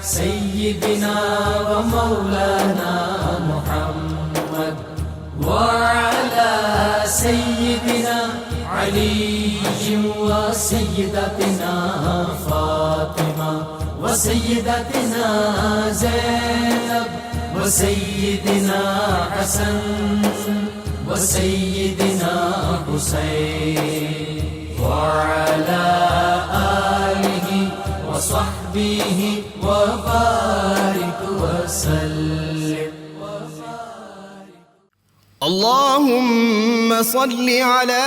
سيدنا ومولانا محمد وعلى سيدنا علي وسيدتنا فاطمة وسيدتنا زينب وسيدنا حسن وسيدنا حسين وعلى آله وصحبه وبارك وسلم. اللهم صل على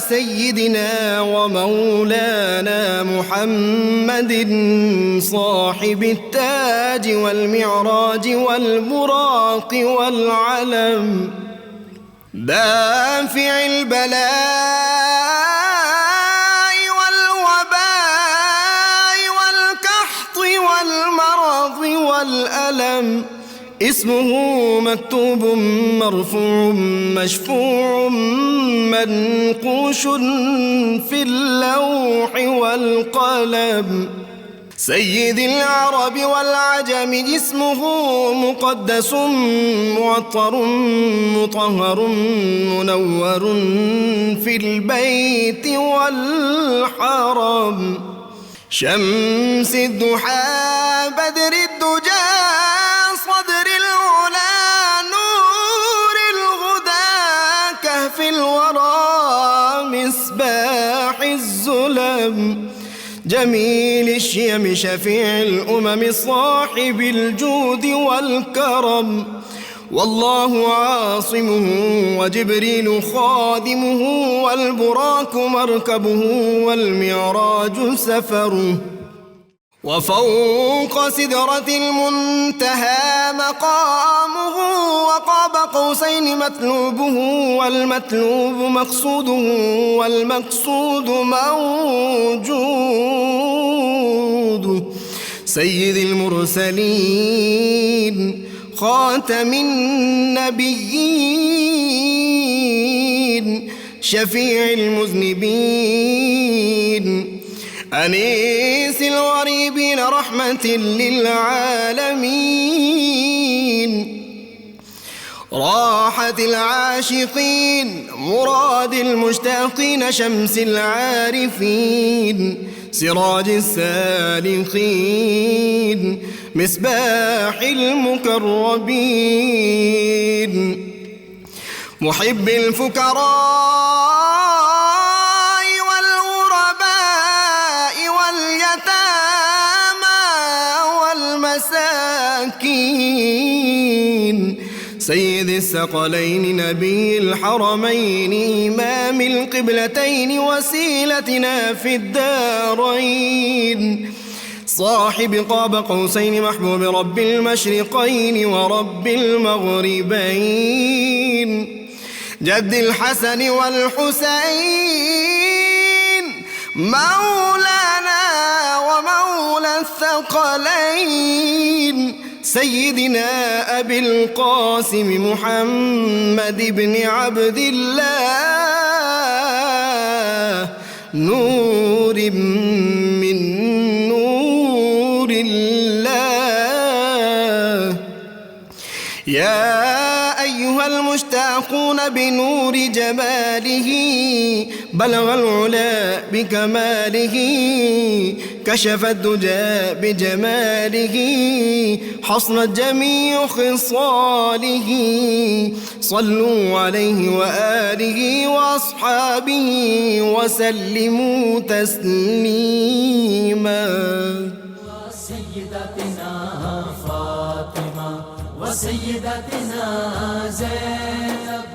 سيدنا ومولانا محمد صاحب التاج والمعراج والبراق والعلم دافع البلاء والوباء والقحط والمرض والألم اسمه مكتوب مرفوع مشفوع منقوش في اللوح والقلم سيد العرب والعجم اسمه مقدس معطر مطهر منور في البيت والحرم شمس الضحى بدر الدجى صدر العلا نور الهدى كهف الورى مصباح الظلم جميل الشيم شفيع الأمم صاحب الجود والكرم والله عاصمه وجبريل خادمه والبراق مركبه والمعراج سفره وفوق سدرة المنتهى مقامه وقاب قوسين مطلوبه والمطلوب مقصوده والمقصود موجود سيد المرسلين خاتم النبيين شفيع المذنبين أنيس الغريبين رحمة للعالمين راحة العاشقين مراد المشتاقين شمس العارفين سراج السالكين مصباح المقربين محب الفقراء والمساكين سيد الثقلين نبي الحرمين إمام القبلتين وسيلتنا في الدارين صاحب قاب قوسين محبوب رب المشرقين ورب المغربين جد الحسن والحسين مولانا ومولى الثقلين سيدنا أبي القاسم محمد بن عبد الله نور من نور الله يا أيها المشتاقون بنور جماله بلغ العلا بكماله كشف الدجى بجماله حصلت جميع خصاله صلوا عليه وآله وأصحابه وسلموا تسليما سيدتنا فاطمة وسيدتنا زينب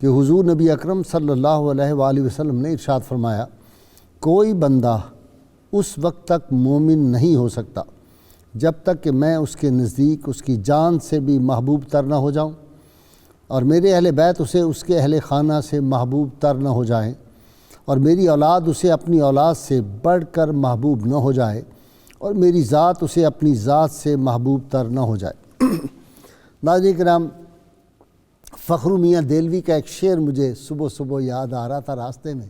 کہ حضور نبی اکرم صلی اللہ علیہ وآلہ وسلم نے ارشاد فرمایا، کوئی بندہ اس وقت تک مومن نہیں ہو سکتا جب تک کہ میں اس کے نزدیک اس کی جان سے بھی محبوب تر نہ ہو جاؤں، اور میرے اہل بیت اسے اس کے اہل خانہ سے محبوب تر نہ ہو جائیں، اور میری اولاد اسے اپنی اولاد سے بڑھ کر محبوب نہ ہو جائے، اور میری ذات اسے اپنی ذات سے محبوب تر نہ ہو جائے۔ ناظرین کرام، فخر میاں دہلوی کا ایک شعر مجھے صبح صبح یاد آ رہا تھا راستے میں۔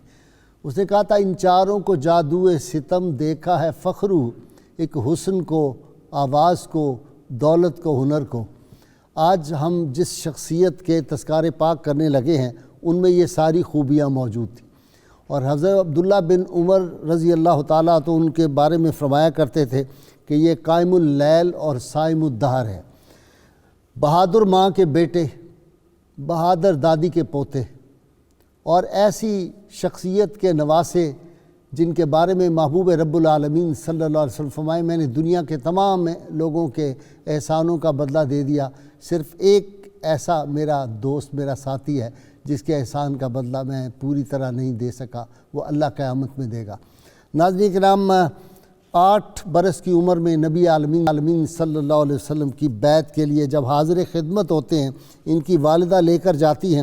اس نے کہا تھا، ان چاروں کو جادو ستم دیکھا ہے فخرو، ایک حسن کو، آواز کو، دولت کو، ہنر کو۔ آج ہم جس شخصیت کے تذکار پاک کرنے لگے ہیں ان میں یہ ساری خوبیاں موجود تھیں، اور حضرت عبداللہ بن عمر رضی اللہ تعالیٰ تو ان کے بارے میں فرمایا کرتے تھے کہ یہ قائم اللیل اور صائم الدہر ہے، بہادر ماں کے بیٹے، بہادر دادی کے پوتے، اور ایسی شخصیت کے نواسے جن کے بارے میں محبوب رب العالمین صلی اللہ علیہ وسلم فرمائے، میں نے دنیا کے تمام لوگوں کے احسانوں کا بدلہ دے دیا، صرف ایک ایسا میرا دوست، میرا ساتھی ہے جس کے احسان کا بدلہ میں پوری طرح نہیں دے سکا، وہ اللہ قیامت میں دے گا۔ ناظرین کرام، 8 برس کی عمر میں نبی عالمین صلی اللہ علیہ وسلم کی بیعت کے لیے جب حاضر خدمت ہوتے ہیں، ان کی والدہ لے کر جاتی ہیں،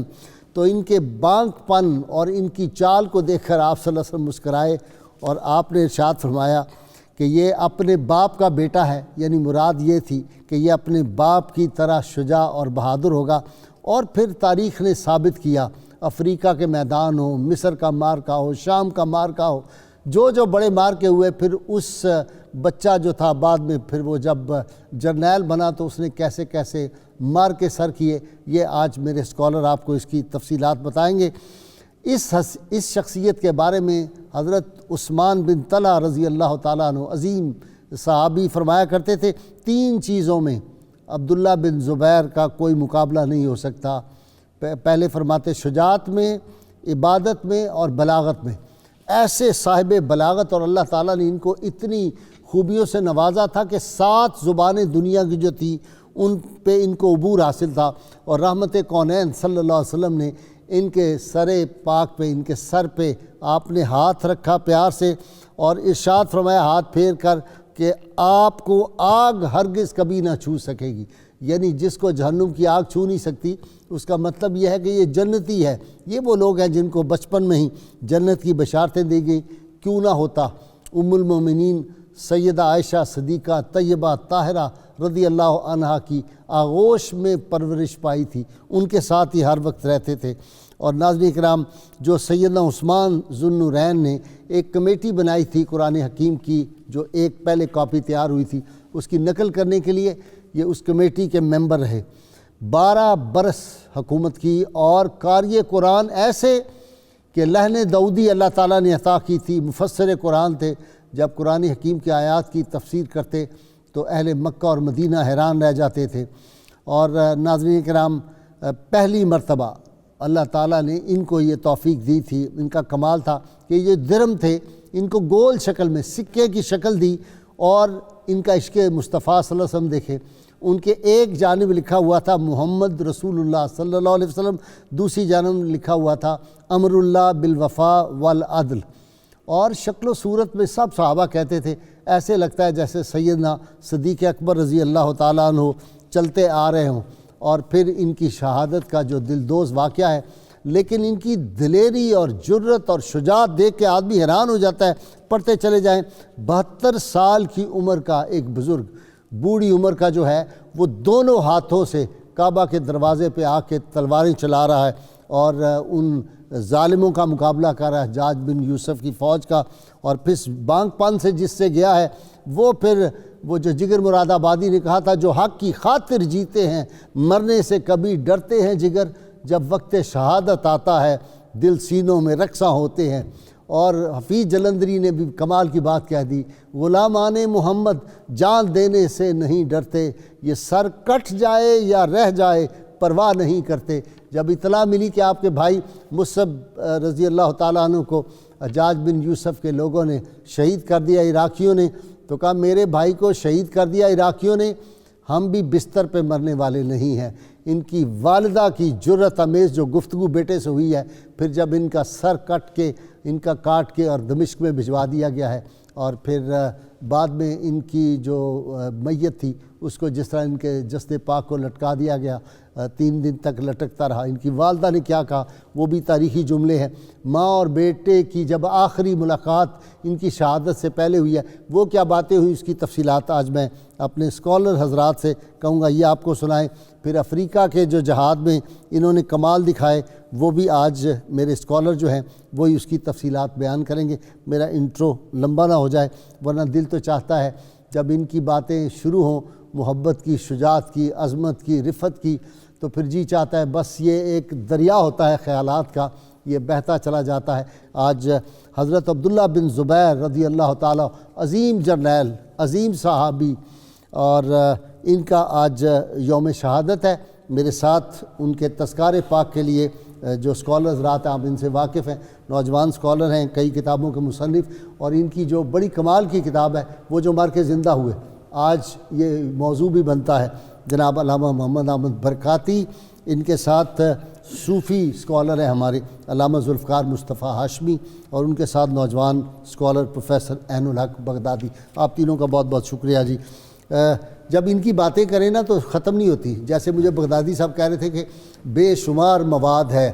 تو ان کے بانک پن اور ان کی چال کو دیکھ کر آپ صلی اللہ علیہ وسلم مسکرائے، اور آپ نے ارشاد فرمایا کہ یہ اپنے باپ کا بیٹا ہے، یعنی مراد یہ تھی کہ یہ اپنے باپ کی طرح شجاع اور بہادر ہوگا۔ اور پھر تاریخ نے ثابت کیا، افریقہ کے میدان ہو، مصر کا مارکا ہو، شام کا مارکا ہو، جو بڑے مارکے ہوئے، پھر اس بچہ جو تھا بعد میں پھر وہ جب جرنیل بنا تو اس نے کیسے کیسے مار کے سر کیے، یہ آج میرے اسکالر آپ کو اس کی تفصیلات بتائیں گے۔ اس شخصیت کے بارے میں حضرت عثمان بن طلحہ رضی اللہ تعالیٰ عنہ عظیم صحابی فرمایا کرتے تھے، 3 چیزوں میں عبداللہ بن زبیر کا کوئی مقابلہ نہیں ہو سکتا۔ پہلے فرماتے شجاعت میں، عبادت میں اور بلاغت میں۔ ایسے صاحب بلاغت، اور اللہ تعالیٰ نے ان کو اتنی خوبیوں سے نوازا تھا کہ 7 زبانیں دنیا کی جو تھی ان پہ ان کو عبور حاصل تھا، اور رحمت کونین صلی اللہ علیہ وسلم نے ان کے سر پاک پہ، ان کے سر پہ آپ نے ہاتھ رکھا پیار سے، اور ارشاد فرمایا ہاتھ پھیر کر کہ آپ کو آگ ہرگز کبھی نہ چھو سکے گی، یعنی جس کو جہنم کی آگ چھو نہیں سکتی، اس کا مطلب یہ ہے کہ یہ جنتی ہے۔ یہ وہ لوگ ہیں جن کو بچپن میں ہی جنت کی بشارتیں دی گئی۔ کیوں نہ ہوتا ام المومنین سیدہ عائشہ صدیقہ طیبہ طاہرہ رضی اللہ عنہا کی آغوش میں پرورش پائی تھی، ان کے ساتھ ہی ہر وقت رہتے تھے۔ اور ناظرین کرام، جو سیدنا عثمان ذو النورین نے ایک کمیٹی بنائی تھی قرآن حکیم کی، جو ایک پہلے کاپی تیار ہوئی تھی، اس کی نقل کرنے کے لیے یہ اس کمیٹی کے ممبر رہے، 12 برس حکومت کی، اور قاری قرآن ایسے کہ لہن داؤدی اللہ تعالیٰ نے عطا کی تھی، مفسر قرآن تھے۔ جب قرآن حکیم کی آیات کی تفسیر کرتے تو اہل مکہ اور مدینہ حیران رہ جاتے تھے۔ اور ناظرین کرام، پہلی مرتبہ اللہ تعالیٰ نے ان کو یہ توفیق دی تھی، ان کا کمال تھا کہ یہ درم تھے، ان کو گول شکل میں سکے کی شکل دی، اور ان کا عشق مصطفیٰ صلی اللہ علیہ وسلم دیکھے، ان کے ایک جانب لکھا ہوا تھا محمد رسول اللہ صلی اللہ علیہ وسلم، دوسری جانب لکھا ہوا تھا امر اللہ بالوفا والعدل، اور شکل و صورت میں سب صحابہ کہتے تھے ایسے لگتا ہے جیسے سیدنا صدیق اکبر رضی اللہ تعالیٰ عنہ چلتے آ رہے ہوں۔ اور پھر ان کی شہادت کا جو دلدوز واقعہ ہے، لیکن ان کی دلیری اور جرت اور شجاعت دیکھ کے آدمی حیران ہو جاتا ہے۔ پڑھتے چلے جائیں، 72 سال کی عمر کا ایک بزرگ، بوڑھی عمر کا جو ہے، وہ دونوں ہاتھوں سے کعبہ کے دروازے پہ آ کے تلواریں چلا رہا ہے، اور ان ظالموں کا مقابلہ کر رہا ہے، حجاج بن یوسف کی فوج کا۔ اور پھر بانک پن سے جس سے گیا ہے، وہ جو جگر مراد آبادی نے کہا تھا، جو حق کی خاطر جیتے ہیں مرنے سے کبھی ڈرتے ہیں جگر، جب وقت شہادت آتا ہے دل سینوں میں رقصاں ہوتے ہیں۔ اور حفیظ جلندری نے بھی کمال کی بات کہہ دی، غلامان محمد جان دینے سے نہیں ڈرتے، یہ سر کٹ جائے یا رہ جائے پرواہ نہیں کرتے۔ جب اطلاع ملی کہ آپ کے بھائی مصعب رضی اللہ تعالیٰ عنہ کو حجاج بن یوسف کے لوگوں نے شہید کر دیا، عراقیوں نے، تو کہا میرے بھائی کو شہید کر دیا عراقیوں نے، ہم بھی بستر پہ مرنے والے نہیں ہیں، ان کی والدہ کی جرأت آمیز جو گفتگو بیٹے سے ہوئی ہے، پھر جب ان کا سر کاٹ کے اور دمشق میں بھجوا دیا گیا ہے، اور پھر بعد میں ان کی جو میت تھی اس کو جس طرح ان کے جسد پاک کو لٹکا دیا گیا، 3 دن تک لٹکتا رہا، ان کی والدہ نے کیا کہا وہ بھی تاریخی جملے ہیں۔ ماں اور بیٹے کی جب آخری ملاقات ان کی شہادت سے پہلے ہوئی ہے، وہ کیا باتیں ہوئی اس کی تفصیلات آج میں اپنے اسکالر حضرات سے کہوں گا یہ آپ کو سنائیں۔ پھر افریقہ کے جو جہاد میں انہوں نے کمال دکھائے وہ بھی آج میرے اسکالر جو ہیں وہی اس کی تفصیلات بیان کریں گے۔ میرا انٹرو لمبا نہ ہو جائے، ورنہ دل تو چاہتا ہے جب ان کی باتیں شروع ہوں محبت کی، شجاعت کی، عظمت کی، رفت کی، تو پھر جی چاہتا ہے بس یہ ایک دریا ہوتا ہے خیالات کا، یہ بہتا چلا جاتا ہے۔ آج حضرت عبداللہ بن زبیر رضی اللہ تعالیٰ، عظیم جرنیل، عظیم صحابی، اور ان کا آج یوم شہادت ہے۔ میرے ساتھ ان کے تذکار پاک کے لیے جو اسکالر حضرات ہیں آپ ان سے واقف ہیں، نوجوان اسکالر ہیں، کئی کتابوں کے مصنف، اور ان کی جو بڑی کمال کی کتاب ہے وہ جو مر کے زندہ ہوئے، آج یہ موضوع بھی بنتا ہے۔ جناب علامہ محمد احمد برکاتی، ان کے ساتھ صوفی اسکالر ہیں ہمارے علامہ ذوالفقار مصطفیٰ ہاشمی، اور ان کے ساتھ نوجوان اسکالر پروفیسر عین الحق بغدادی۔ آپ تینوں کا بہت بہت شکریہ جی۔ جب ان کی باتیں کریں نا تو ختم نہیں ہوتی، جیسے مجھے بغدادی صاحب کہہ رہے تھے کہ بے شمار مواد ہے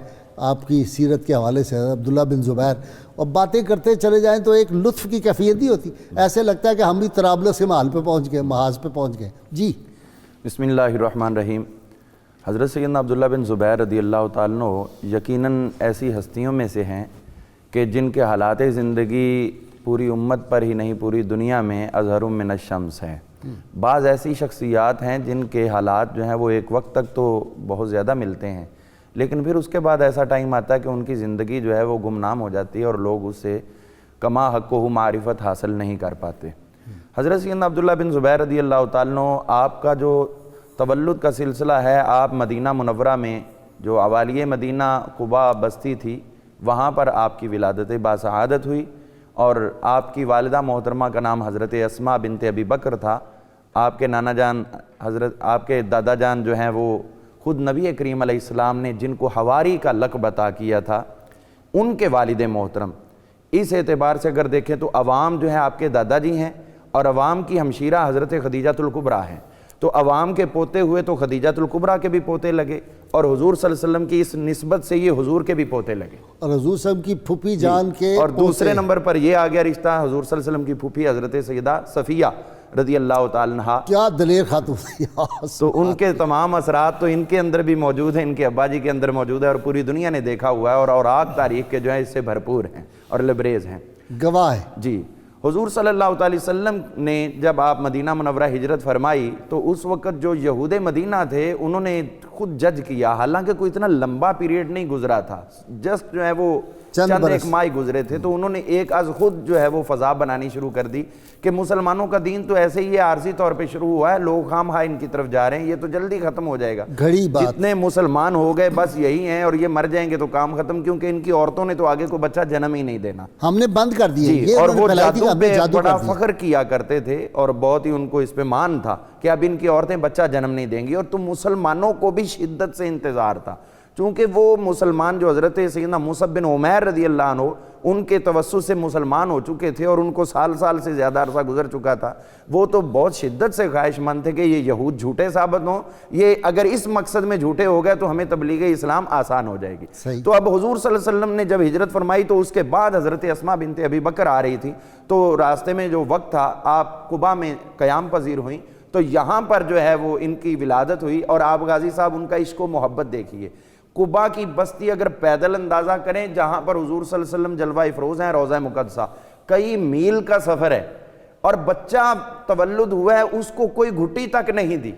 آپ کی سیرت کے حوالے سے عبداللہ بن زبیر، اور باتیں کرتے چلے جائیں تو ایک لطف کی کیفیت نہیں ہوتی، ایسے لگتا ہے کہ ہم بھی طرابلس کے محل پہ پہنچ گئے، محاذ پہ پہنچ گئے جی۔ بسم اللہ الرحمن الرحیم۔ حضرت سیدنا عبداللہ بن زبیر رضی اللہ تعالیٰ عنہ یقیناً ایسی ہستیوں میں سے ہیں کہ جن کے حالات زندگی پوری امت پر ہی نہیں پوری دنیا میں اظہر من الشمس ہیں۔ بعض ایسی شخصیات ہیں جن کے حالات جو ہیں وہ ایک وقت تک تو بہت زیادہ ملتے ہیں، لیکن پھر اس کے بعد ایسا ٹائم آتا ہے کہ ان کی زندگی جو ہے وہ گمنام ہو جاتی ہے اور لوگ اس سے کما حق و معرفت حاصل نہیں کر پاتے۔ حضرت سیدنا عبداللہ بن زبیر رضی اللہ تعالیٰ عنہ، آپ کا جو تولد کا سلسلہ ہے، آپ مدینہ منورہ میں جو اوالیہ مدینہ قباء بستی تھی وہاں پر آپ کی ولادت باسعادت ہوئی، اور آپ کی والدہ محترمہ کا نام حضرت اسماء بنت ابی بکر تھا۔ آپ کے نانا جان آپ کے دادا جان جو ہیں وہ خود نبی کریم علیہ السلام نے جن کو حواری کا لقب عطا کیا تھا ان کے والد محترم۔ اس اعتبار سے اگر دیکھیں تو عوام جو ہیں آپ کے دادا جی ہیں، اور عوام کی ہمشیرہ حضرت خدیجۃ الکبریٰ ہیں، تو عوام کے پوتے ہوئے تو خدیجۃ الکبریٰ کے بھی پوتے لگے، اور حضور صلی اللہ علیہ وسلم کی اس نسبت سے یہ حضور کے بھی پوتے لگے، اور حضور صلی اللہ علیہ وسلم کی پھوپھی جان کے اور دوسرے نمبر پر یہ آ گیا رشتہ حضور صلی اللہ علیہ وسلم کی پھوپھی حضرت سیدہ صفیہ رضی اللہ تعالیٰ عنہا۔ کیا دلیر خاتون تھی، تو ان کے تمام اثرات تو ان کے اندر بھی موجود ہیں، ان کے ابا جی کے اندر موجود ہے، اور پوری دنیا نے دیکھا ہوا ہے، اور اوراق تاریخ کے جو ہیں اس سے بھرپور ہیں اور لبریز ہیں، گواہ ہے جی۔ حضور صلی اللہ علیہ وسلم نے جب آپ مدینہ منورہ ہجرت فرمائی تو اس وقت جو یہود مدینہ تھے انہوں نے خود جج کیا، حالانکہ کوئی اتنا لمبا پیریڈ نہیں گزرا تھا، جسٹ جو ہے وہ چند ایک ماہ گزرے تھے، تو انہوں نے ایک از خود جو ہے وہ فضا بنانی شروع کر دی کہ مسلمانوں کا دین تو ایسے ہی عارضی طور پہ شروع ہوا ہے، لوگ خام خواہ ان کی طرف جا رہے ہیں، یہ تو جلدی ختم ہو جائے گا، گھڑی بات، جتنے مسلمان ہو گئے بس یہی ہیں، اور یہ مر جائیں گے تو کام ختم، کیونکہ ان کی عورتوں نے تو آگے کو بچہ جنم ہی نہیں دینا، ہم نے بند کر دیے، اور وہ جادو پہ بڑا فخر کیا کرتے تھے، اور بہت ہی ان کو اس پہ مان تھا کہ اب ان کی عورتیں بچہ جنم نہیں دیں گی، اور تم مسلمانوں کو بھی شدت سے انتظار تھا، چونکہ وہ مسلمان جو حضرت سیدنا مصعب بن عمیر رضی اللہ عنہ ان کے توسط سے مسلمان ہو چکے تھے، اور ان کو سال سے زیادہ عرصہ گزر چکا تھا، وہ تو بہت شدت سے خواہش مند تھے کہ یہ یہود جھوٹے ثابت ہوں، یہ اگر اس مقصد میں جھوٹے ہو گئے تو ہمیں تبلیغ اسلام آسان ہو جائے گی۔ تو اب حضور صلی اللہ علیہ وسلم نے جب ہجرت فرمائی تو اس کے بعد حضرت اسماء بنت ابی بکر آ رہی تھی، تو راستے میں جو وقت تھا آپ قباء میں قیام پذیر ہوئیں، تو یہاں پر جو ہے وہ ان کی ولادت ہوئی، اور آپ غازی صاحب ان کا عشق و محبت دیکھیے، قباء کی بستی اگر پیدل اندازہ کریں جہاں پر حضور صلی اللہ علیہ وسلم جلوہ افروز ہیں، روضہ مقدسہ کئی میل کا سفر ہے، اور بچہ تولد ہوا ہے اس کو کوئی گھٹی تک نہیں دی،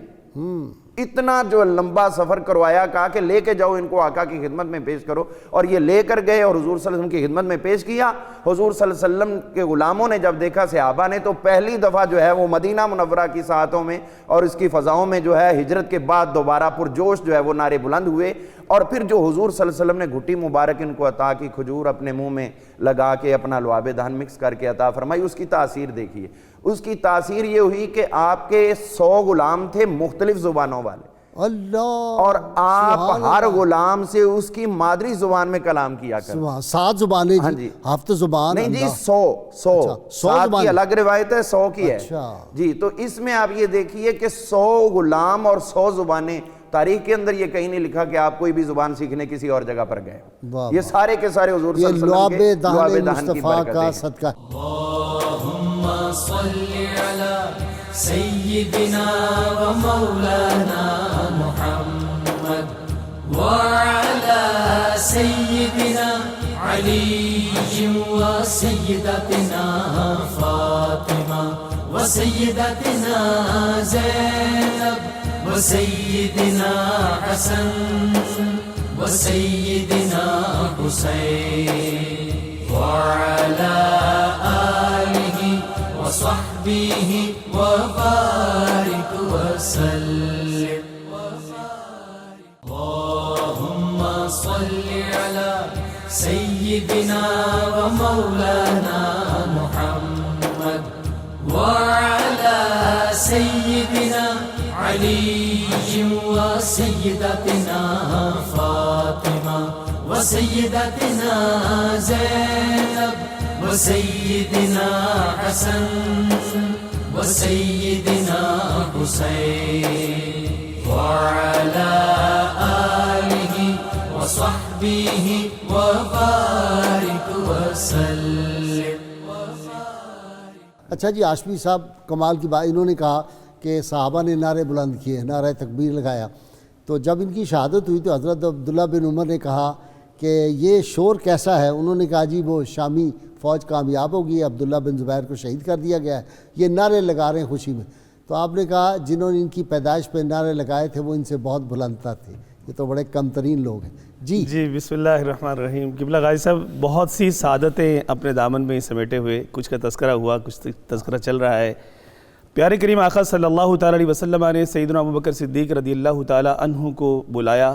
اتنا جو لمبا سفر کروایا، کہا کہ لے کے جاؤ ان کو آقا کی خدمت میں پیش کرو، اور یہ لے کر گئے اور حضور صلی اللہ علیہ وسلم کی خدمت میں پیش کیا۔ حضور صلی اللہ علیہ وسلم کے غلاموں نے جب دیکھا، صحابہ نے، تو پہلی دفعہ جو ہے وہ مدینہ منورہ کی ساحتوں میں اور اس کی فضاؤں میں جو ہے ہجرت کے بعد دوبارہ پرجوش جو ہے وہ نعرے بلند ہوئے، اور پھر جو حضور صلی اللہ علیہ وسلم نے گھٹی مبارک ان کو عطا کی، کھجور اپنے منہ میں لگا کے اپنا لعاب دہن مکس کر کے عطا فرمائی، اس کی تاثیر دیکھیے۔ اس کی تاثیر یہ ہوئی کہ آپ کے 100 غلام تھے مختلف زبانوں والے، اللہ، اور آپ ہر غلام سے اس کی مادری زبان میں کلام کیا کریں. 7 زبانیں ہاں جی، جی. ہفت زبان. نہیں جی، 100 100 کی الگ روایت ہے، 100 کی ہے جی. تو اس میں آپ یہ دیکھیے کہ 100 غلام اور 100 زبانیں. تاریخ کے اندر یہ کہیں نہیں لکھا کہ آپ کوئی بھی زبان سیکھنے کسی اور جگہ پر گئے. یہ سارے کے سارے حضور صلی اللہ علیہ وسلم کے لعاب دہن کی برکتیں کا ہیں. صدقہ. اللهم صل على سيدنا ومولانا محمد وعلى سيدنا علي وسيدتنا فاطمة وسيدتنا زينب وسيدنا حسن وسيدنا حسين وعلى آله وصحبه وبارك وسلم. اللهم صل على سيدنا ومولانا محمد وعلى سيدنا علي وسيدتنا فاطمة وسيدتنا زينب وسيدنا حسن وسيدنا حسين وعلى آله وصحبه وبارك وسلم. اچھا جی، ہاشمی صاحب کمال کی بات. انہوں نے کہا کہ صحابہ نے نعرے بلند کیے، نعرہ تکبیر لگایا. تو جب ان کی شہادت ہوئی تو حضرت عبداللہ بن عمر نے کہا کہ یہ شور کیسا ہے؟ انہوں نے کہا جی وہ شامی فوج کامیاب ہوگی، عبداللہ بن زبیر کو شہید کر دیا گیا ہے، یہ نعرے لگا رہے ہیں خوشی میں. تو آپ نے کہا جنہوں نے ان کی پیدائش پہ نعرے لگائے تھے وہ ان سے بہت بلندتر تھے، یہ تو بڑے کم ترین لوگ ہیں. جی بسم اللہ الرحمن الرحیم. قبلہ غازی صاحب بہت سی سعادتیں اپنے دامن میں سمیٹے ہوئے، کچھ کا تذکرہ ہوا، کچھ تذکرہ چل رہا ہے. پیارے کریم آقا صلی اللہ تعالیٰ علیہ وسلم نے سیدنا ابوبکر صدیق رضی اللہ تعالیٰ عنہ کو بلایا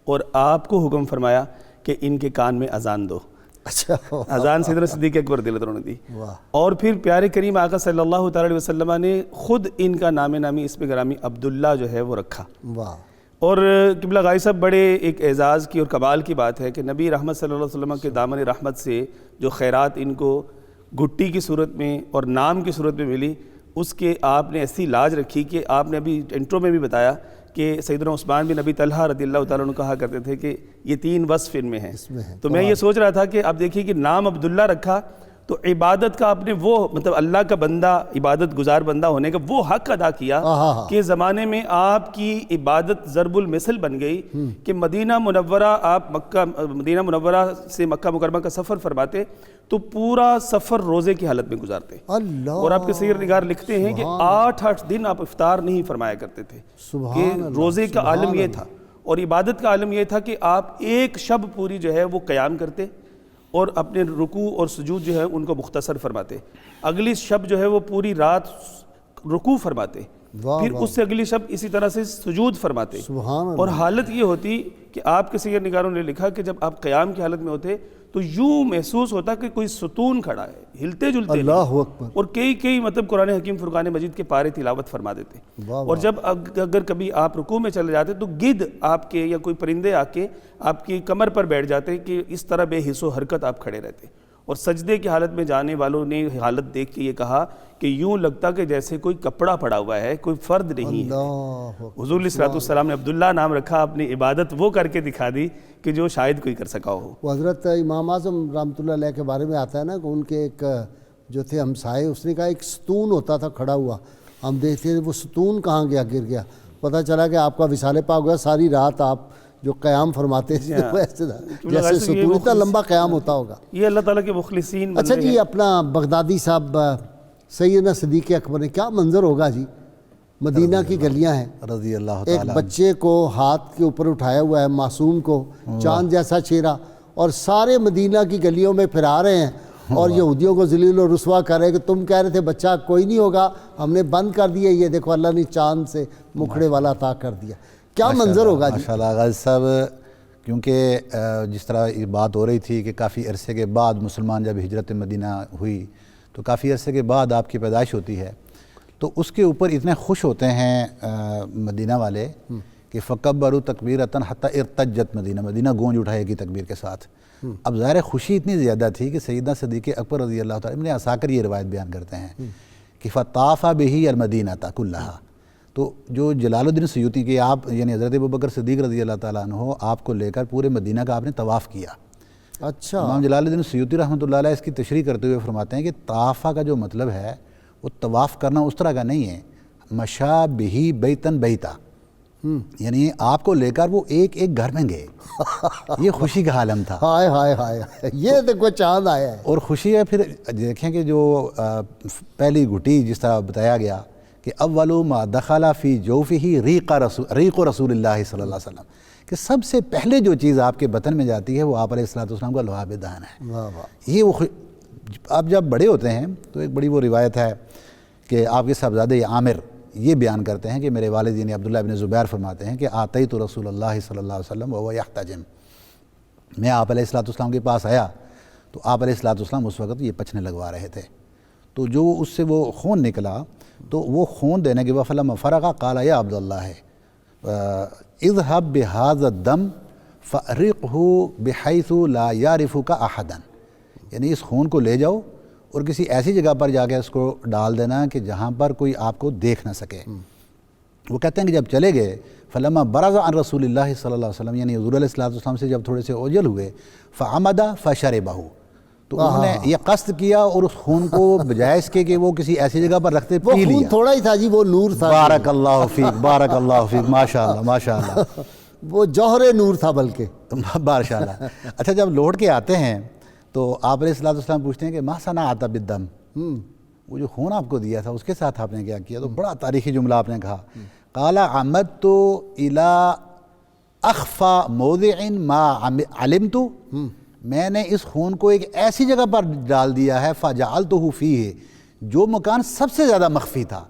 اور آپ کو حکم فرمایا کہ ان کے کان میں اذان دو. اچھا، اذان سیدنا صدیق اکبر رضی اللہ عنہ نے دی. اور پھر پیارے کریم آقا صلی اللہ تعالیٰ علیہ وسلم نے خود ان کا نام نامی اسم گرامی عبداللہ جو ہے وہ رکھا. اور قبلہ غازی صاحب بڑے ایک اعزاز کی اور کمال کی بات ہے کہ نبی رحمت صلی اللہ علیہ وسلم کے دامن رحمت سے جو خیرات ان کو گھٹی کی صورت میں اور نام کی صورت میں ملی، اس کے آپ نے ایسی لاج رکھی کہ آپ نے ابھی انٹرو میں بھی بتایا کہ سیدنا عثمان بن ابی طلحہ رضی اللہ تعالیٰ عنہ کہا کرتے تھے کہ یہ 3 وصف ان میں ہیں. تو میں یہ سوچ رہا تھا کہ اب دیکھیے کہ نام عبداللہ رکھا تو عبادت کا آپ نے وہ مطلب اللہ کا بندہ، عبادت گزار بندہ ہونے کا وہ حق ادا کیا کہ زمانے میں آپ کی عبادت ضرب المثل بن گئی کہ مدینہ منورہ، آپ مدینہ منورہ سے مکہ مکرمہ کا سفر فرماتے تو پورا سفر روزے کی حالت میں گزارتے. اور آپ کے سیر نگار لکھتے ہیں کہ 8 دن آپ افطار نہیں فرمایا کرتے تھے کہ روزے کا عالم یہ تھا اور عبادت کا عالم یہ تھا کہ آپ ایک شب پوری جو ہے وہ قیام کرتے اور اپنے رکوع اور سجود جو ہے ان کو مختصر فرماتے. اگلی شب جو ہے وہ پوری رات رکوع فرماتے، پھر اس سے اگلی شب اسی طرح سے سجود فرماتے. اور حالت یہ ہوتی کہ آپ کے سیر نگاروں نے لکھا کہ جب آپ قیام کی حالت میں ہوتے تو یوں محسوس ہوتا کہ کوئی ستون کھڑا ہے، ہلتے جلتے نہیں. اللہ اکبر. اور کئی مطلب قرآن حکیم فرقان مجید کے پارے تلاوت فرما دیتے. اور جب اگر کبھی آپ رکوع میں چلے جاتے تو گدھ آپ کے یا کوئی پرندے آ کے آپ کی کمر پر بیٹھ جاتے کہ اس طرح بے حس و حرکت آپ کھڑے رہتے. اور سجدے کی حالت میں جانے والوں نے حالت دیکھ کے یہ کہا کہ یوں لگتا کہ جیسے کوئی کپڑا پڑا ہوا ہے، کوئی فرد نہیں ہے. حضور علیہ السلام نے عبداللہ نام رکھا، اپنی عبادت وہ کر کے دکھا دی کہ جو شاید کوئی کر سکا ہو. وہ حضرت امام اعظم رحمۃ اللہ علیہ کے بارے میں آتا ہے نا کہ ان کے ایک جو تھے ہمسائے، اس نے کہا ایک ستون ہوتا تھا کھڑا ہوا، ہم دیکھتے تھے وہ ستون کہاں گیا، گر گیا. پتہ چلا کہ آپ کا وصال پاک ہوا، ساری رات آپ جو قیام فرماتے تھے جیسے ستون، اتنا لمبا قیام ہوتا ہوگا. یہ اللہ تعالیٰ کے مخلصین. اچھا جی، اپنا بغدادی صاحب سیدنا صدیق اکبر نے کیا منظر ہوگا جی؟ مدینہ کی گلیاں ہیں، رضی اللہ ایک تعالیٰ بچے کو ہاتھ کے اوپر اٹھایا ہوا ہے، معصوم کو، چاند جیسا چہرہ، اور سارے مدینہ کی گلیوں میں پھرا رہے ہیں اور یہودیوں کو ذلیل و رسوا کر رہے کہ تم کہہ رہے تھے بچہ کوئی نہیں ہوگا، ہم نے بند کر دیا، یہ دیکھو اللہ نے چاند سے مکھڑے والا عطا کر دیا. کیا منظر ہوگا جی؟ ماشاءاللہ غازی صاحب، کیونکہ جس طرح یہ بات ہو رہی تھی کہ کافی عرصے کے بعد مسلمان جب ہجرت مدینہ ہوئی تو کافی عرصے کے بعد آپ کی پیدائش ہوتی ہے، تو اس کے اوپر اتنے خوش ہوتے ہیں مدینہ والے کہ فکبروا تکبیرۃ حتی ارتجت مدینہ، مدینہ گونج اٹھا ایک ہی تکبیر کے ساتھ۔ اب ظاہر خوشی اتنی زیادہ تھی کہ سیدنا صدیق اکبر رضی اللہ تعالیٰ ابن عساکر یہ روایت بیان کرتے ہیں کہ فطاف بہ المدینہ کلھا، تو جو جلال الدین سیوطی کے آپ یعنی حضرت ابوبکر صدیق رضی اللہ تعالیٰ عنہ آپ کو لے کر پورے مدینہ کا آپ نے طواف کیا۔ اچھا، امام جلال الدین سیوطی رحمۃ اللہ علیہ اس کی تشریح کرتے ہوئے فرماتے ہیں کہ طافہ کا جو مطلب ہے وہ طواف کرنا اس طرح کا نہیں ہے، مشا بہی بیتن بیتا، یعنی آپ کو لے کر وہ ایک ایک گھر میں گئے، یہ خوشی کا عالم تھا۔ ہائے ہائے ہائے، یہ دیکھو چاند آیا ہے۔ اور خوشی ہے پھر دیکھیں کہ جو پہلی گھٹی جس طرح بتایا گیا کہ اول ما دخل فی جوفہ ریق رسول اللہ صلی اللہ علیہ وسلم، کہ سب سے پہلے جو چیز آپ کے بطن میں جاتی ہے وہ آپ علیہ الصلوۃ والسلام کا لعاب دہن ہے۔ واہ واہ، یہ وہ آپ جب بڑے ہوتے ہیں تو ایک بڑی وہ روایت ہے کہ آپ کے صاحبزادے عامر یہ بیان کرتے ہیں کہ میرے والد یعنی عبداللہ ابن زبیر فرماتے ہیں کہ آتیت رسول اللہ صلی اللہ علیہ وسلم وهو یحتجم، میں آپ علیہ الصلوۃ والسلام کے پاس آیا تو آپ علیہ الصلوۃ والسلام اس وقت یہ پچھنے لگوا رہے تھے، تو جو اس سے وہ خون نکلا تو وہ خون دینے کے بعد فلما فرغ قال یا عبداللہ اذهب بهذا الدم فارقه بحيث لا يعرفك احدا، یعنی اس خون کو لے جاؤ اور کسی ایسی جگہ پر جا کے اس کو ڈال دینا کہ جہاں پر کوئی آپ کو دیکھ نہ سکے۔ وہ کہتے ہیں کہ جب چلے گئے فلما برز عن رسول اللہ صلی اللہ علیہ وسلم، یعنی حضور علیہ الصلوۃ والسلام سے جب تھوڑے سے اوجل ہوئے فعمد فشربہ، تو انہوں نے یہ قصد کیا اور اس خون کو بجائے اس کے کہ وہ کسی ایسی جگہ پر رکھتے وہ پی خون لیا۔ تھوڑا ہی تھا جی، وہ نور تھا، بارک اللہ فیک، بارک اللہ فیک، ماشاء اللہ ماشاء اللہ، وہ جوہر نور تھا بلکہ۔ ماشاء اللہ۔ اچھا جب لوٹ کے آتے ہیں تو آپ علیہ الصلوۃ والسلام پوچھتے ہیں کہ ما صنعت بالدم، وہ جو خون آپ کو دیا تھا اس کے ساتھ آپ نے کیا کیا؟ تو بڑا تاریخی جملہ آپ نے کہا، قال عمدت الی اخفى موضع ما علمت، میں نے اس خون کو ایک ایسی جگہ پر ڈال دیا ہے فجعلته فیہ، جو مکان سب سے زیادہ مخفی تھا،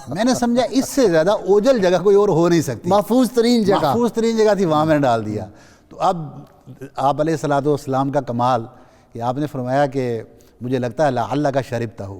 میں نے سمجھا اس سے زیادہ اوجل جگہ کوئی اور ہو نہیں سکتی، محفوظ ترین جگہ، محفوظ ترین جگہ تھی، وہاں میں نے ڈال دیا۔ تو اب آپ علیہ الصلوۃ والسلام کا کمال کہ آپ نے فرمایا کہ مجھے لگتا ہے لعلک شربتہ،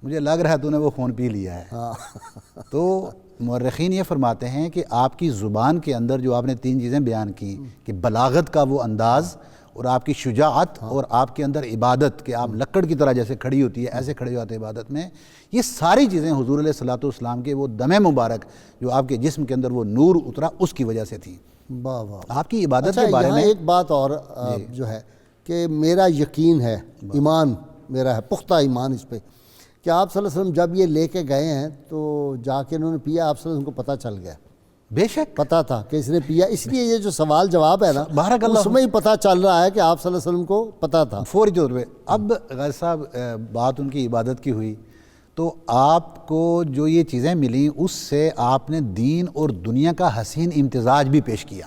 مجھے لگ رہا ہے تو نے وہ خون پی لیا ہے۔ تو مورخین یہ فرماتے ہیں کہ آپ کی زبان کے اندر جو آپ نے تین چیزیں بیان کی کہ بلاغت کا وہ انداز اور آپ کی شجاعت اور آپ کے اندر عبادت کہ آپ لکڑ کی طرح جیسے کھڑی ہوتی ہے ایسے کھڑے ہوتے عبادت میں، یہ ساری چیزیں حضور علیہ الصلوۃ والسلام کے وہ دم مبارک جو آپ کے جسم کے اندر وہ نور اترا اس کی وجہ سے تھی۔ واہ واہ۔ آپ کی عبادت اچھا کے بارے یہاں میں ایک بات اور جو ہے کہ میرا یقین ہے، ایمان میرا ہے پختہ ایمان اس پہ کہ آپ صلی اللہ علیہ وسلم جب یہ لے کے گئے ہیں تو جا کے انہوں نے پیا، آپ صلی اللہ علیہ وسلم کو پتہ چل گیا، بے شک پتہ تھا کہ اس نے پیا، اس لیے یہ جو سوال جواب ہے نا بارک اللہ اس میں ہی پتہ چل رہا ہے کہ آپ صلی اللہ علیہ وسلم کو پتہ تھا۔ فوری طور پہ۔ اب غازی صاحب بات ان کی عبادت کی ہوئی تو آپ کو جو یہ چیزیں ملیں اس سے آپ نے دین اور دنیا کا حسین امتزاج بھی پیش کیا،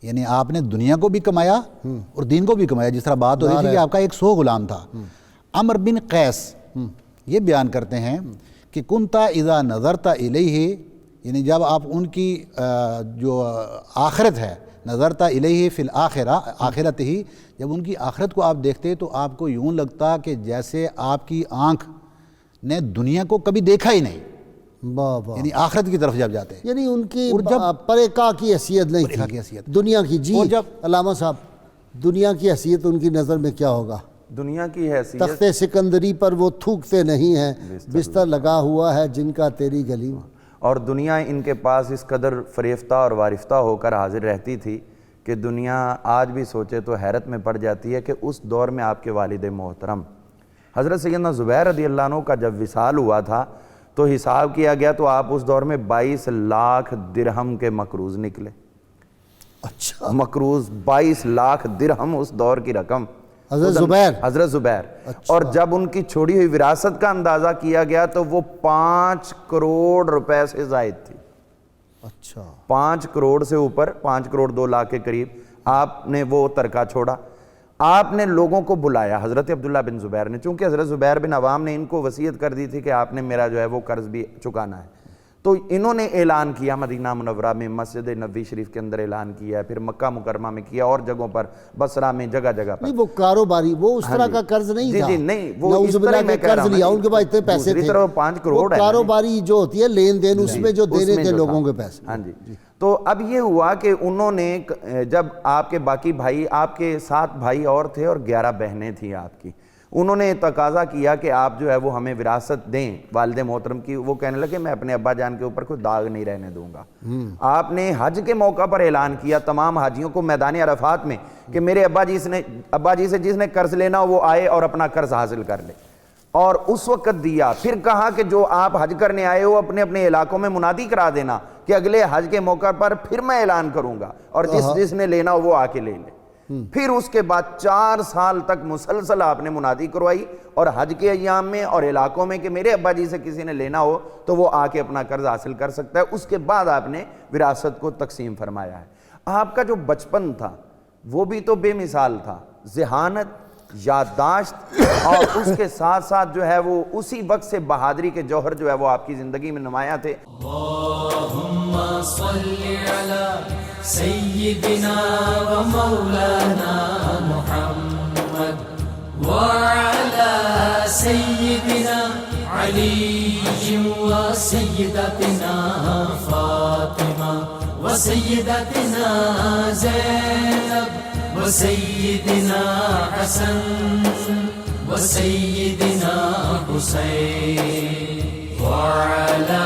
یعنی آپ نے دنیا کو بھی کمایا اور دین کو بھی کمایا۔ جس طرح بات ہو رہی تھی کہ آپ کا ایک سو غلام تھا، عمر بن قیس یہ بیان کرتے ہیں کہ کنتا اذا نظرت الیہ، یعنی جب آپ ان کی جو آخرت ہے، نظرت الیہ فی الآخرہ، آخرت ہی، جب ان کی آخرت کو آپ دیکھتے تو آپ کو یوں لگتا کہ جیسے آپ کی آنکھ نے دنیا کو کبھی دیکھا ہی نہیں، واہ واہ، یعنی آخرت کی طرف جب جاتے یعنی ان کی اور جب پریکا کی حیثیت نہیں پریکا تھی کی حیثیت، دنیا کی۔ جی اور جب علامہ صاحب، دنیا کی حیثیت ان کی نظر میں کیا ہوگا؟ دنیا کی حیثیت، تخت سکندری پر وہ تھوکتے نہیں ہیں، بستر لگا ہوا ہے جن کا تیری گلی میں، اور دنیا ان کے پاس اس قدر فریفتہ اور وارفتہ ہو کر حاضر رہتی تھی کہ دنیا آج بھی سوچے تو حیرت میں پڑ جاتی ہے کہ اس دور میں آپ کے والد محترم حضرت سیدنا زبیر رضی اللہ عنہ کا جب وصال ہوا تھا تو حساب کیا گیا تو آپ اس دور میں 22 لاکھ درہم کے مقروض نکلے۔ اچھا، مقروض 22 لاکھ درہم اس دور کی رقم، حضرت زبیر۔ اور جب ان کی چھوڑی ہوئی وراثت کا اندازہ کیا گیا تو وہ 5 کروڑ روپے سے زائد تھی۔ اچھا، 5 کروڑ سے اوپر، 5 کروڑ 2 لاکھ کے قریب آپ نے وہ ترکہ چھوڑا۔ آپ نے لوگوں کو بلایا، حضرت عبداللہ بن زبیر نے، چونکہ حضرت زبیر بن عوام نے ان کو وصیت کر دی تھی کہ آپ نے میرا جو ہے وہ قرض بھی چکانا ہے، تو انہوں نے اعلان کیا مدینہ منورہ میں، مسجد نبوی شریف کے اندر اعلان کیا، پھر مکہ مکرمہ میں کیا، اور جگہوں پر، بصرہ میں، جگہ جگہ پر. نہیں وہ کاروباری، وہ اس طرح کا قرض نہیں تھا. جی نہیں، وہ اس طرح میں کہہ رہا ہوں، لیا ان کے پاس اتنے پیسے تھے. دوسری طرف 5 کروڑ ہے. کاروباری جو ہوتی ہے لین دین، اس میں جو دینے تھے لوگوں کے پیسے. ہاں جی. تو اب یہ ہوا کہ انہوں نے جب آپ کے باقی بھائی، آپ کے 7 بھائی اور تھے اور 11 بہنیں تھیں آپ کی، انہوں نے تقاضا کیا کہ آپ جو ہے وہ ہمیں وراثت دیں والد محترم کی. وہ کہنے لگے میں اپنے ابا جان کے اوپر کوئی داغ نہیں رہنے دوں گا. آپ نے حج کے موقع پر اعلان کیا تمام حاجیوں کو میدان عرفات میں کہ میرے ابا جی سے جس نے قرض لینا وہ آئے اور اپنا قرض حاصل کر لے. اور اس وقت دیا. پھر کہا کہ جو آپ حج کرنے آئے ہو اپنے اپنے علاقوں میں منادی کرا دینا کہ اگلے حج کے موقع پر پھر میں اعلان کروں گا، اور جس نے لینا ہو وہ آ کے لے لے. پھر اس کے بعد 4 سال تک مسلسل آپ نے منادی کروائی، اور حج کے ایام میں اور علاقوں میں کہ میرے ابا جی سے کسی نے لینا ہو تو وہ آ کے اپنا قرض حاصل کر سکتا ہے. اس کے بعد آپ نے وراثت کو تقسیم فرمایا ہے. آپ کا جو بچپن تھا وہ بھی تو بے مثال تھا. ذہانت، یادداشت، اور اس کے ساتھ ساتھ جو ہے وہ اسی وقت سے بہادری کے جوہر جو ہے وہ آپ کی زندگی میں نمایاں تھے. اللہم صلی علی سیدنا و مولانا محمد وعلی سیدنا علی و سیدتنا فاطمہ و سیدتنا زینب و سیدنا حسن و سیدنا حسین وعلی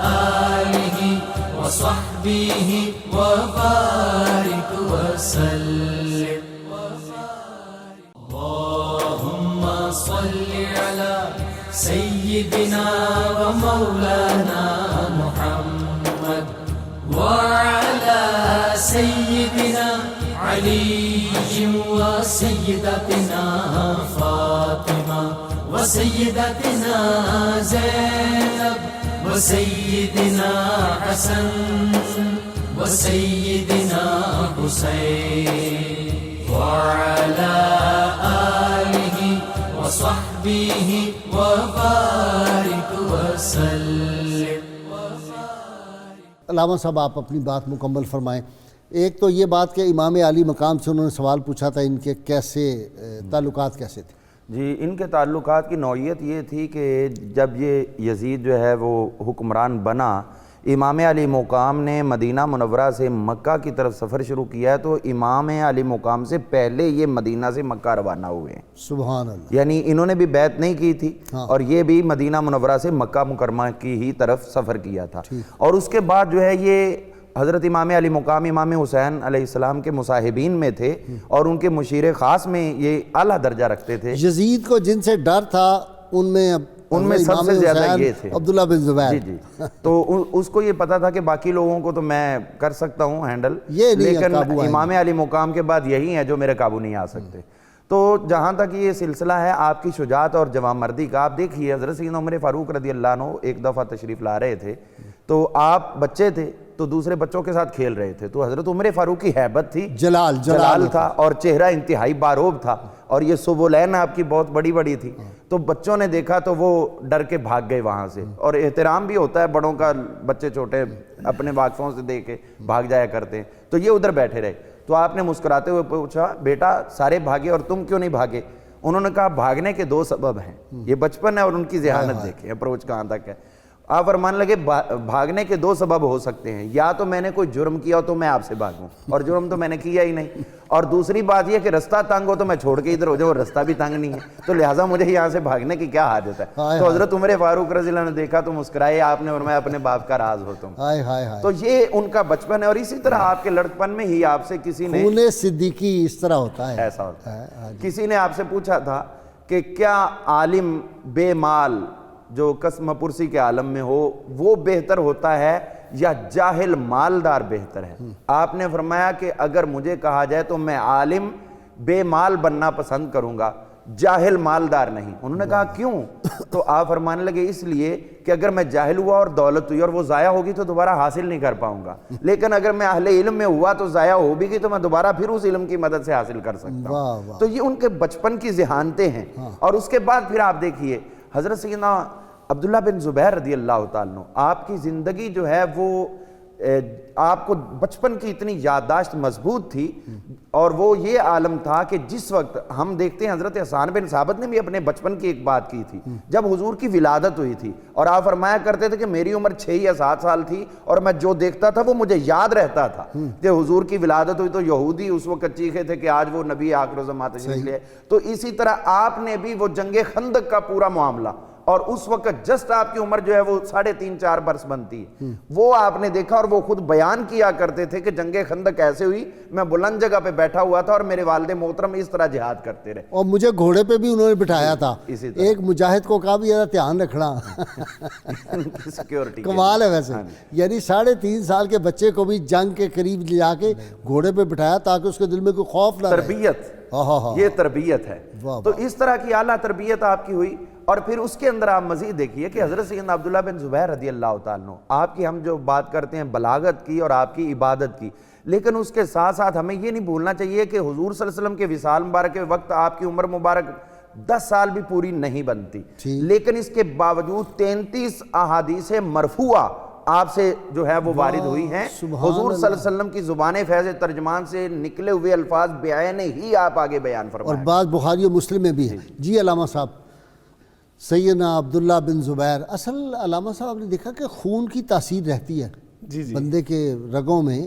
آلہ وصحبہ وبارک وسلم. اللہم صلی علی سیدنا و مولانا محمد وعلی سیدنا علی و سیدتنا فاطمہ و سیدتنا زینب و سیدنا حسن و سیدنا حسین وعلی آلہ وصحبہ وبارک وسلم. علامہ صاحب آپ اپنی بات مکمل فرمائیں. ایک تو یہ بات کہ امام عالی مقام سے انہوں نے سوال پوچھا تھا، ان کے کیسے تعلقات کیسے تھے؟ جی ان کے تعلقات کی نوعیت یہ تھی کہ جب یہ یزید جو ہے وہ حکمران بنا، امام علی مقام نے مدینہ منورہ سے مکہ کی طرف سفر شروع کیا ہے، تو امام علی مقام سے پہلے یہ مدینہ سے مکہ روانہ ہوئے ہیں. سبحان اللہ. یعنی انہوں نے بھی بیعت نہیں کی تھی، اور یہ بھی مدینہ منورہ سے مکہ مکرمہ کی ہی طرف سفر کیا تھا. اور اس کے بعد جو ہے یہ حضرت امام علی مقام امام حسین علیہ السلام کے مصاحبین میں تھے، اور ان کے مشیر خاص میں یہ اعلیٰ درجہ رکھتے تھے. یزید کو جن سے ڈر تھا ان میں سب سے زیادہ یہ تھے عبداللہ بن زبیر. جی تو اس کو یہ پتا تھا کہ باقی لوگوں کو تو میں کر سکتا ہوں ہینڈل، لیکن امام علی مقام کے بعد یہی ہیں جو میرے قابو نہیں آ سکتے. تو جہاں تک یہ سلسلہ ہے آپ کی شجاعت اور جوانمردی کا، آپ دیکھیے حضرت سیدنا عمر فاروق رضی اللہ عنہ ایک دفعہ تشریف لا رہے تھے، تو آپ بچے تھے تو دوسرے بچوں کے ساتھ کھیل رہے تھے، تو حضرت عمر فاروق کی ہیبت تھی، جلال تھا، اور چہرہ انتہائی باروب تھا، اور یہ سبولین آپ کی بہت بڑی بڑی تھی. تو بچوں نے دیکھا تو وہ ڈر کے بھاگ گئے وہاں سے. اور احترام بھی ہوتا ہے بڑوں کا، بچے چھوٹے اپنے واقفوں سے دیکھ کے بھاگ جایا کرتے ہیں. تو یہ ادھر بیٹھے رہے. تو آپ نے مسکراتے ہوئے پوچھا بیٹا سارے بھاگے اور تم کیوں نہیں بھاگے؟ انہوں نے کہا بھاگنے کے 2 سبب ہیں. یہ بچپن ہے اور ان کی ذہانت دیکھیں اپروچ کہاں تک ہے. آپ فرمانے لگے بھاگنے کے 2 سبب ہو سکتے ہیں، یا تو میں نے کوئی جرم کیا ہو تو میں آپ سے بھاگوں، اور جرم تو میں نے کیا ہی نہیں، اور دوسری بات یہ کہ رستہ تنگ ہو تو میں چھوڑ کے ادھر ہو جاؤں، رستہ بھی تنگ نہیں ہے، تو لہٰذا مجھے یہاں سے بھاگنے کی کیا حاجت ہے. تو حضرت عمر فاروق رضی اللہ عنہ نے دیکھا تو مسکرائے، آپ نے فرمایا اپنے باپ کا راز ہو تم. تو یہ ان کا بچپن ہے. اور اسی طرح آپ کے لڑکپن میں ہی آپ سے کسی نے، خون صدیقی اس طرح ہوتا ہے، ایسا ہوتا ہے. کسی نے آپ سے پوچھا تھا کہ کیا عالم بے مال جو قسم پرسی کے عالم میں ہو وہ بہتر ہوتا ہے یا جاہل مالدار بہتر ہے؟ آپ نے فرمایا کہ اگر مجھے کہا جائے تو میں عالم بے مال بننا پسند کروں گا، جاہل مالدار نہیں. انہوں نے کہا کیوں؟ تو آپ فرمانے لگے اس لیے کہ اگر میں جاہل ہوا اور دولت ہوئی اور وہ ضائع ہوگی تو دوبارہ حاصل نہیں کر پاؤں گا، لیکن اگر میں اہل علم میں ہوا تو ضائع ہو بھی گئی تو میں دوبارہ پھر اس علم کی مدد سے حاصل کر سکتا ہوں. تو یہ ان کے بچپن کی ذہانتیں ہیں. اور اس کے بعد پھر آپ دیکھیے حضرت سیدنا عبداللہ بن زبیر رضی اللہ تعالیٰ عنہ، آپ کی زندگی جو ہے وہ آپ کو بچپن کی اتنی یادداشت مضبوط تھی، اور وہ یہ عالم تھا کہ جس وقت ہم دیکھتے ہیں حضرت حسان بن ثابت نے بھی اپنے بچپن کی ایک بات کی تھی، جب حضور کی ولادت ہوئی تھی، اور آپ فرمایا کرتے تھے کہ میری عمر 6 یا 7 سال تھی اور میں جو دیکھتا تھا وہ مجھے یاد رہتا تھا کہ حضور کی ولادت ہوئی، تو یہودی اس وقت چیخے تھے کہ آج وہ نبی آخر الزمان تشریف لے۔ تو اسی طرح آپ نے بھی وہ جنگ خندق کا پورا معاملہ، اور اس وقت جسٹ آپ کی عمر جو ہے وہ 3.5-4 برس بنتی ہے، وہ آپ نے دیکھا، اور وہ خود بیان کیا کرتے تھے کہ جنگ خندق ایسے ہوئی، میں بلند جگہ پہ بیٹھا ہوا تھا اور میرے والد محترم اس طرح جہاد کرتے رہے، اور مجھے گھوڑے پہ بھی انہوں نے بٹھایا تھا، ایک مجاہد کو کہا بھی ذرا دھیان رکھنا، سیکیورٹی کمال ہے ویسے، یعنی 3.5 سال کے بچے کو بھی جنگ کے قریب لے جا کے گھوڑے پہ بٹھایا تاکہ اس کے دل میں کوئی خوف نہ رہے۔ تربیت، یہ تربیت ہے۔ تو اس طرح کی اعلیٰ تربیت آپ کی ہوئی، اور پھر اس کے اندر آپ مزید دیکھیے کہ حضرت سیدنا عبداللہ بن زبیر رضی اللہ تعالیٰ عنہ، آپ کی ہم جو بات کرتے ہیں بلاغت کی اور آپ کی عبادت کی، لیکن اس کے ساتھ ساتھ ہمیں یہ نہیں بھولنا چاہیے کہ حضور صلی اللہ علیہ وسلم کے وصال مبارک کے وقت آپ کی عمر مبارک 10 سال بھی پوری نہیں بنتی، لیکن اس کے باوجود 33 احادیث مرفوعہ آپ سے جو ہے وہ وارد ہوئی ہیں، حضور صلی اللہ علیہ وسلم کی زبان فیض ترجمان سے نکلے ہوئے الفاظ بعین ہی آپ آگے بیان فرمائیں، اور بعض بخاری و مسلم میں بھی ہے۔ جی علامہ صاحب، سیدنا عبداللہ بن زبیر، اصل علامہ صاحب نے دیکھا کہ خون کی تاثیر رہتی ہے بندے کے رگوں میں،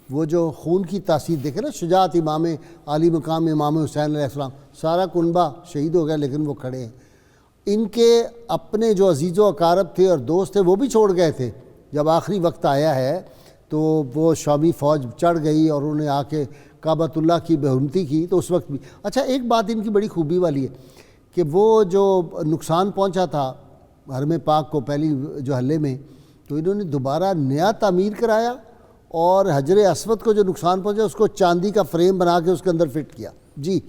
وہ جو خون کی تاثیر دیکھے نا، شجاعت امام عالی مقام امام حسین علیہ السلام، سارا کنبہ شہید ہو گیا لیکن وہ کھڑے ہیں، ان کے اپنے جو عزیز و اقارب تھے اور دوست تھے وہ بھی چھوڑ گئے تھے، جب آخری وقت آیا ہے تو وہ شامی فوج چڑھ گئی اور انہوں نے آ کے کعبۃ اللہ کی بے حرمتی کی، تو اس وقت بھی اچھا ایک بات ان کی بڑی خوبی والی ہے کہ وہ جو نقصان پہنچا تھا حرم پاک کو پہلی جو حملے میں، تو انہوں نے دوبارہ نیا تعمیر کرایا، اور حجر اسود کو جو نقصان پہنچا اس کو چاندی کا فریم بنا کے اس کے اندر فٹ کیا۔ جی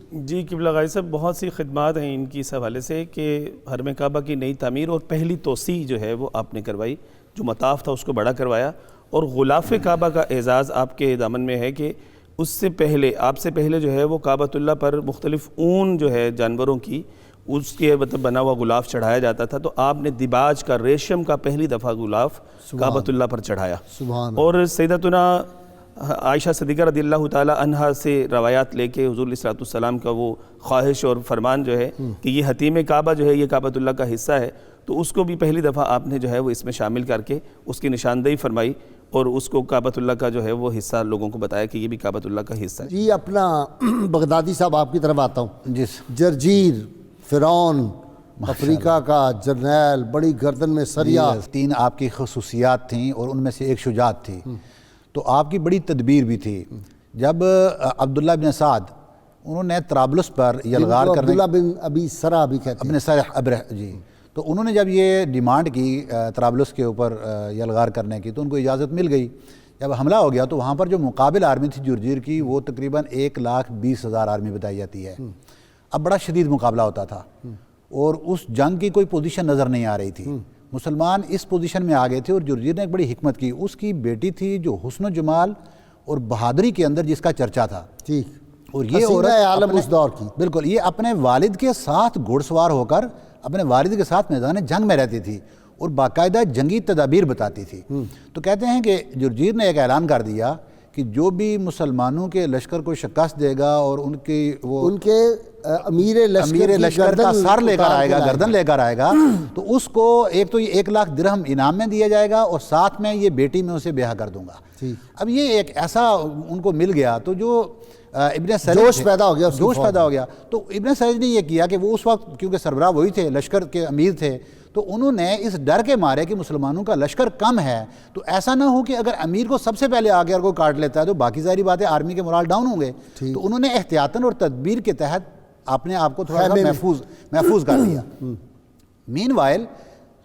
قبلہ غازی صاحب، بہت سی خدمات ہیں ان کی اس حوالے سے کہ حرم کعبہ کی نئی تعمیر اور پہلی توسیع جو ہے وہ آپ نے کروائی، جو مطاف تھا اس کو بڑا کروایا، اور غلاف کعبہ کا اعزاز آپ کے دامن میں ہے کہ اس سے پہلے، آپ سے پہلے جو ہے وہ کعبۃ اللہ پر مختلف اون جو ہے جانوروں کی، اس کے مطلب بنا ہوا غلاف چڑھایا جاتا تھا، تو آپ نے دیباج کا، ریشم کا پہلی دفعہ غلاف کعبۃ اللہ پر چڑھایا، اور سیدتنا عائشہ صدیقہ رضی اللہ تعالی عنہا سے روایات لے کے حضور علیہ السلام کا وہ خواہش اور فرمان جو ہے کہ یہ حتیم کعبہ جو ہے یہ کعبۃ اللہ کا حصہ ہے، تو اس کو بھی پہلی دفعہ آپ نے جو ہے وہ اس میں شامل کر کے اس کی نشاندہی فرمائی، اور اس کو کعبۃ اللہ کا جو ہے وہ حصہ لوگوں کو بتایا کہ یہ بھی کعبۃ اللہ کا حصہ ہے۔ جی اپنا بغدادی صاحب آپ کی طرف آتا ہوں، جرجیر، فرعون، افریقہ کا جرنیل، بڑی گردن میں سریا، 3 آپ کی خصوصیات تھیں اور ان میں سے ایک شجاعت تھی، تو آپ کی بڑی تدبیر بھی تھی۔ جب عبداللہ بن سعد انہوں نے طرابلس پر یلغار کرنے، عبداللہ بن ابی سرا بھی کہتے ہیں، اپنے سرح ابرہ، جی، تو انہوں نے جب یہ ڈیمانڈ کی طرابلس کے اوپر یلغار کرنے کی، تو ان کو اجازت مل گئی۔ جب حملہ ہو گیا تو وہاں پر جو مقابل آرمی تھی جرجیر کی، وہ تقریباً 1,20,000 آرمی بتائی جاتی ہے۔ اب بڑا شدید مقابلہ ہوتا تھا، اور اس جنگ کی کوئی پوزیشن نظر نہیں آ رہی تھی، مسلمان اس پوزیشن میں آ گئے تھے، اور جرجیر نے ایک بڑی حکمت کی، اس کی بیٹی تھی جو حسن و جمال اور بہادری کے اندر جس کا چرچا تھا، اور یہ عالم اس دور کی، بالکل، یہ اپنے والد کے ساتھ گھوڑ سوار ہو کر اپنے والد کے ساتھ میدان جنگ میں رہتی تھی، اور باقاعدہ جنگی تدابیر بتاتی تھی۔ تو کہتے ہیں کہ جرجیر نے ایک اعلان کر دیا کہ جو بھی مسلمانوں کے لشکر کو شکست دے گا اور ان کے امیر لشکر کا سر لے کر آئے گا، گردن لے کر آئے گا، تو اس کو ایک تو 1,00,000 درہم انعام میں دیا جائے گا، اور ساتھ میں یہ بیٹی میں اسے بیاہ کر دوں گا۔ اب یہ ایک ایسا ان کو مل گیا، تو جو ابن سرج جوش پیدا ہو گیا، تو ابن سرج نے یہ کیا کہ وہ اس وقت کیونکہ سربراہ وہی تھے، لشکر کے امیر تھے، تو انہوں نے اس ڈر کے مارے کہ مسلمانوں کا لشکر کم ہے، تو ایسا نہ ہو کہ اگر امیر کو سب سے پہلے آگے اور کوئی کاٹ لیتا ہے تو باقی ظاہری بات ہے آرمی کے مورال ڈاؤن ہوں گے، تو انہوں نے احتیاطاً اور تدبیر کے تحت اپنے آپ کو تھوڑا سا محفوظ کر دیا۔ مین وائل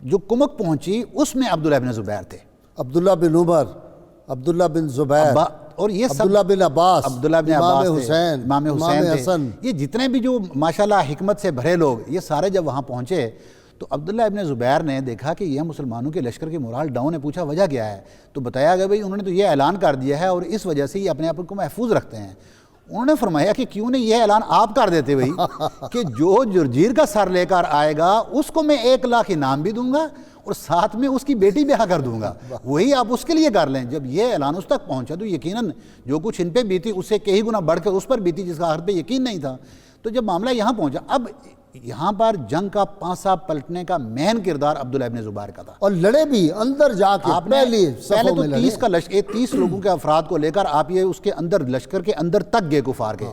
جو کمک پہنچی اس میں عبداللہ بن زبیر تھے، عبداللہ بن عمر، عبداللہ بن زبیر، اور یہ سب عبداللہ بن عباس، امام حسین حسن، یہ جتنے بھی جو ماشاءاللہ حکمت سے بھرے لوگ، یہ سارے جب وہاں پہنچے تو عبداللہ ابن زبیر نے دیکھا کہ یہ مسلمانوں کے لشکر کے مورال ڈاؤن ہے، پوچھا وجہ کیا ہے، تو بتایا گیا بھئی انہوں نے تو یہ اعلان کر دیا ہے اور اس وجہ سے یہ اپنے آپ کو محفوظ رکھتے ہیں۔ انہوں نے فرمایا کہ کیوں نہیں یہ اعلان آپ کر دیتے بھائی کہ جو جرجیر کا سر لے کر آئے گا اس کو میں 1 لاکھ انعام بھی دوں گا اور ساتھ میں اس کی بیٹی بیاہ کر دوں گا، وہی آپ اس کے لیے کر لیں۔ جب یہ اعلان اس تک پہنچا تو یقیناً جو کچھ ان پہ بیتی اس سے کئی گنا بڑھ کے اس پر بیتی جس کا آخر پہ یقین نہیں تھا۔ تو جب معاملہ یہاں پہنچا، اب یہاں پر جنگ کا پانسا پلٹنے کا مین کردار عبداللہ ابن زبیر کا تھا، اور لڑے بھی اندر جا کے، آپ نے پہلے تو 30 کا لشکر 30 لوگوں کے افراد کو لے کر آپ یہ اس کے اندر لشکر کے اندر تک گئے کفار کے۔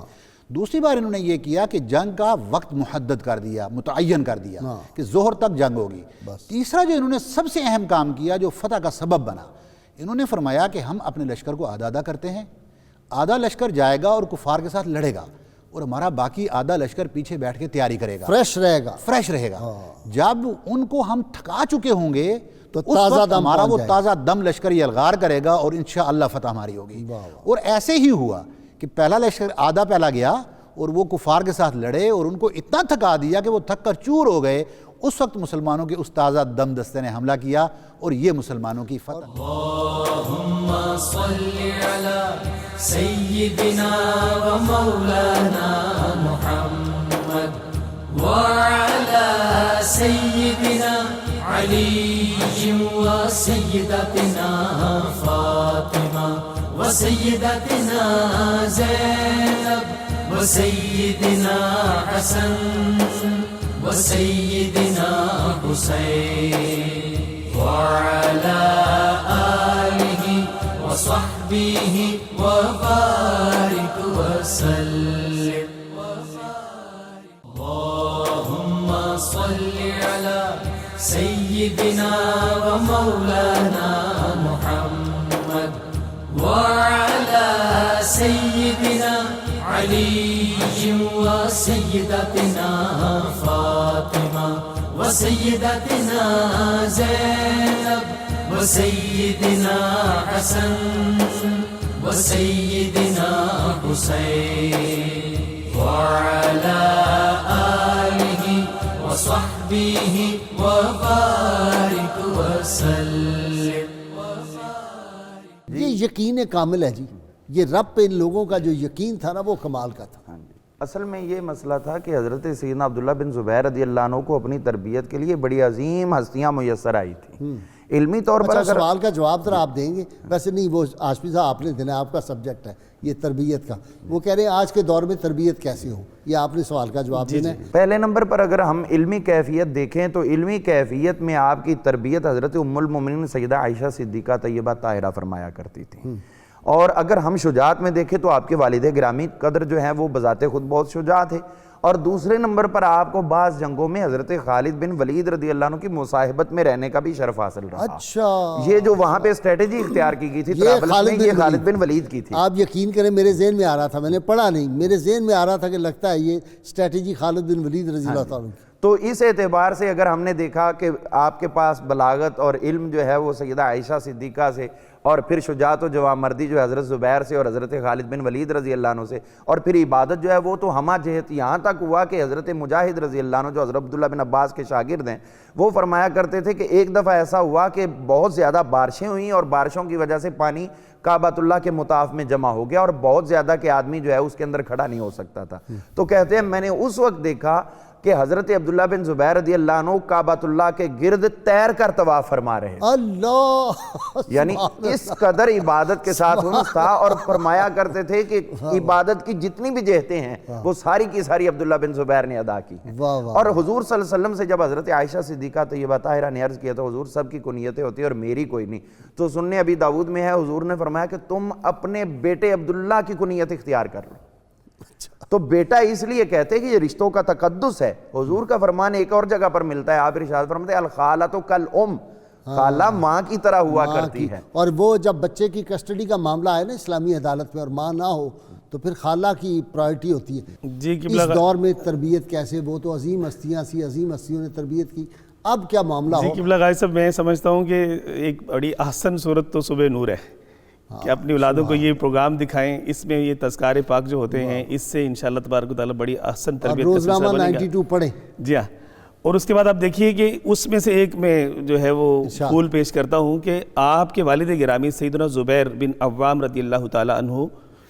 دوسری بار انہوں نے یہ کیا کہ جنگ کا وقت محدد کر دیا، متعین کر دیا کہ ظہر تک جنگ ہوگی۔ تیسرا جو انہوں نے سب سے اہم کام کیا جو فتح کا سبب بنا، انہوں نے فرمایا کہ ہم اپنے لشکر کو آدھا آدھا کرتے ہیں، آدھا لشکر جائے گا اور کفار کے ساتھ لڑے گا اور ہمارا باقی آدھا لشکر پیچھے بیٹھ کے تیاری کرے گا، فریش رہے گا۔ جب ان کو ہم تھکا چکے ہوں گے تو ہمارا وہ تازہ دم لشکر یلغار کرے گا اور انشاءاللہ فتح ہماری ہوگی۔ اور ایسے ہی ہوا کہ پہلا لشکر آدھا پہلا گیا اور وہ کفار کے ساتھ لڑے اور ان کو اتنا تھکا دیا کہ وہ تھک کر چور ہو گئے۔ اس وقت مسلمانوں کے اس تازہ دم دستے نے حملہ کیا اور یہ مسلمانوں کی فتح۔ اللہم صلی علی سیدنا و مولانا محمد وعلی سیدنا علی و سیدتنا فاطمہ و سیدتنا زینب و سیدنا حسن و سیدنا حسین وعلی آلہ و صحبہ و بارک وسلم۔ اللہم صلی علی سیدنا و مولانا محمد وعلی سیدنا علی و سیدتنا فاطمہ و سیدتنا زینب و سیدنا حسن و سیدنا حسین وعلی آلہ و صحبہ و بارک وسلم۔ یہ یقین کامل ہے جی، یہ رب پہ ان لوگوں کا جو یقین تھا نا وہ کمال کا تھا۔ اصل میں یہ مسئلہ تھا کہ حضرت سیدنا عبداللہ بن زبیر رضی اللہ عنہ کو اپنی تربیت کے لیے بڑی عظیم ہستیاں میسر آئی تھیں۔ علمی طور پر اچھا سوال کا جواب ذرا آپ دیں گے؟ ویسے نہیں، وہ ہاشمی صاحب آپ نے دینا، آپ کا سبجیکٹ ہے یہ تربیت کا۔ وہ کہہ رہے ہیں آج کے دور میں تربیت کیسے ہو، یہ آپ نے سوال کا جواب دینا ہے۔ پہلے نمبر پر اگر ہم علمی کیفیت دیکھیں تو علمی کیفیت میں آپ کی تربیت حضرت ام المومنین سیدہ عائشہ صدیقہ طیبہ طاہرہ فرمایا کرتی تھیں۔ اور اگر ہم شجاعت میں دیکھیں تو آپ کے والد گرامی قدر جو ہیں وہ بذات خود بہت شجاع تھے۔ اور دوسرے نمبر پر آپ کو بعض جنگوں میں حضرت خالد بن ولید رضی اللہ عنہ کی مصاحبت میں رہنے کا بھی شرف حاصل رہا۔ اچھا، یہ جو وہاں پہ اسٹریٹجی اختیار کی گئی تھی طرابلس میں، یہ خالد بن ولید کی تھی۔ آپ یقین کریں میرے ذہن میں آ رہا تھا، میں نے پڑھا نہیں، میرے ذہن میں آ رہا تھا کہ لگتا ہے یہ اسٹریٹجی خالد بن ولید رضی اللہ تعالیٰ کی۔ تو اس اعتبار سے اگر ہم نے دیکھا کہ آپ کے پاس بلاغت اور علم جو ہے وہ سیدہ عائشہ صدیقہ سے، اور پھر شجاعت و جوامردی جو ہے حضرت زبیر سے اور حضرت خالد بن ولید رضی اللہ عنہ سے، اور پھر عبادت جو ہے وہ تو ہمہ جہت یہاں تک ہوا کہ حضرت مجاہد رضی اللہ عنہ جو حضرت عبداللہ بن عباس کے شاگرد ہیں وہ فرمایا کرتے تھے کہ ایک دفعہ ایسا ہوا کہ بہت زیادہ بارشیں ہوئیں اور بارشوں کی وجہ سے پانی کعبۃ اللہ کے مطاف میں جمع ہو گیا اور بہت زیادہ کہ آدمی جو ہے اس کے اندر کھڑا نہیں ہو سکتا تھا۔ تو کہتے ہیں میں نے اس وقت دیکھا کہ حضرت عبداللہ بن زبیر رضی اللہ عنہ کعبۃ اللہ کے گرد تیر کر طواف فرما رہے، اللہ، یعنی اس قدر عبادت کے ساتھ انس تھا۔ اور فرمایا کرتے تھے کہ عبادت کی جتنی بھی جہتیں ہیں وہ ساری کی ساری عبداللہ بن زبیر نے ادا کی ہیں۔ اور حضور صلی اللہ علیہ وسلم سے جب حضرت عائشہ صدیقہ طیبہ طاہرہ نے عرض کیا تو حضور سب کی کنیتیں ہوتی ہیں اور میری کوئی نہیں، تو سننے ابی داؤد میں ہے حضور نے فرمایا کہ تم اپنے بیٹے عبداللہ کی کنیت اختیار کر لو۔ تو بیٹا اس لیے کہتے ہیں کہ یہ رشتوں کا تقدس ہے۔ حضور کا فرمان ایک اور جگہ پر ملتا ہے، آپ ارشاد فرماتے ہیں الخالۃ کالام، خالہ ماں کی طرح ہوا کرتی ہے۔ اور وہ جب بچے کی کسٹڈی کا معاملہ ہے نا اسلامی عدالت میں اور ماں نہ ہو تو پھر خالہ کی پرائرٹی ہوتی ہے۔ جی اس دور میں تربیت کیسے، وہ تو عظیم ہستیاں سی، عظیم ہستیوں نے تربیت کی، اب کیا معاملہ ہو؟ جی قبلہ غازی صاحب، میں سمجھتا ہوں کہ ایک بڑی احسن صورت تو صبح نور ہے کہ اپنی اولادوں کو یہ پروگرام دکھائیں، اس میں یہ تذکار پاک جو ہوتے ہیں اس سے انشاءاللہ تبارک و تعالیٰ بڑی احسن تربیت کا سلسلہ روزنامہ بنے گا۔ 92 پڑھیں۔ جی ہاں، اور اس کے بعد آپ دیکھیے کہ اس میں سے ایک میں جو ہے وہ پھول پیش کرتا ہوں کہ آپ کے والد گرامی سیدنا زبیر بن عوام رضی اللہ تعالیٰ عنہ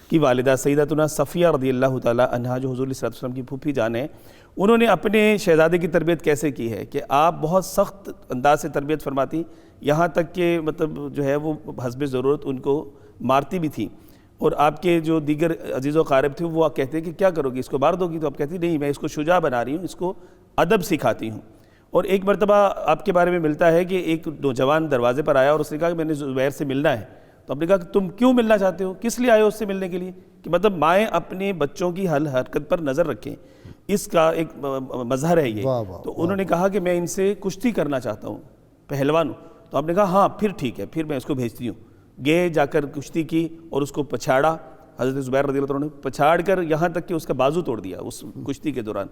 کی والدہ سیدتنا صفیہ رضی اللہ تعالی عنہا جو حضور صلی اللہ علیہ وسلم کی پھوپھی جان ہیں، انہوں نے اپنے شہزادے کی تربیت کیسے کی ہے کہ آپ بہت سخت انداز سے تربیت فرماتی، یہاں تک کہ مطلب جو ہے وہ حسب ضرورت ان کو مارتی بھی تھیں، اور آپ کے جو دیگر عزیز و قارب تھے وہ کہتے ہیں کہ کیا کرو گی، اس کو مار دو گی؟ تو آپ کہتی نہیں، میں اس کو شجاع بنا رہی ہوں، اس کو ادب سکھاتی ہوں۔ اور ایک مرتبہ آپ کے بارے میں ملتا ہے کہ ایک نوجوان دروازے پر آیا اور اس نے کہا کہ میں نے زبیر سے ملنا ہے۔ تو آپ نے کہا کہ تم کیوں ملنا چاہتے ہو، کس لیے آئے ہو اس سے ملنے کے لیے؟ کہ مطلب مائیں اپنے بچوں کی ہر حرکت پر نظر رکھیں، اس کا ایک مظہر ہے یہ۔ تو انہوں نے کہا کہ میں ان سے کشتی کرنا چاہتا ہوں، پہلوان ہوں۔ تو آپ نے کہا ہاں پھر ٹھیک ہے، پھر میں اس کو بھیجتی ہوں۔ گئے، جا کر کشتی کی اور اس کو پچھاڑا، حضرت زبیر رضی اللہ عنہ نے پچھاڑ کر یہاں تک کہ اس کا بازو توڑ دیا اس کشتی کے دوران۔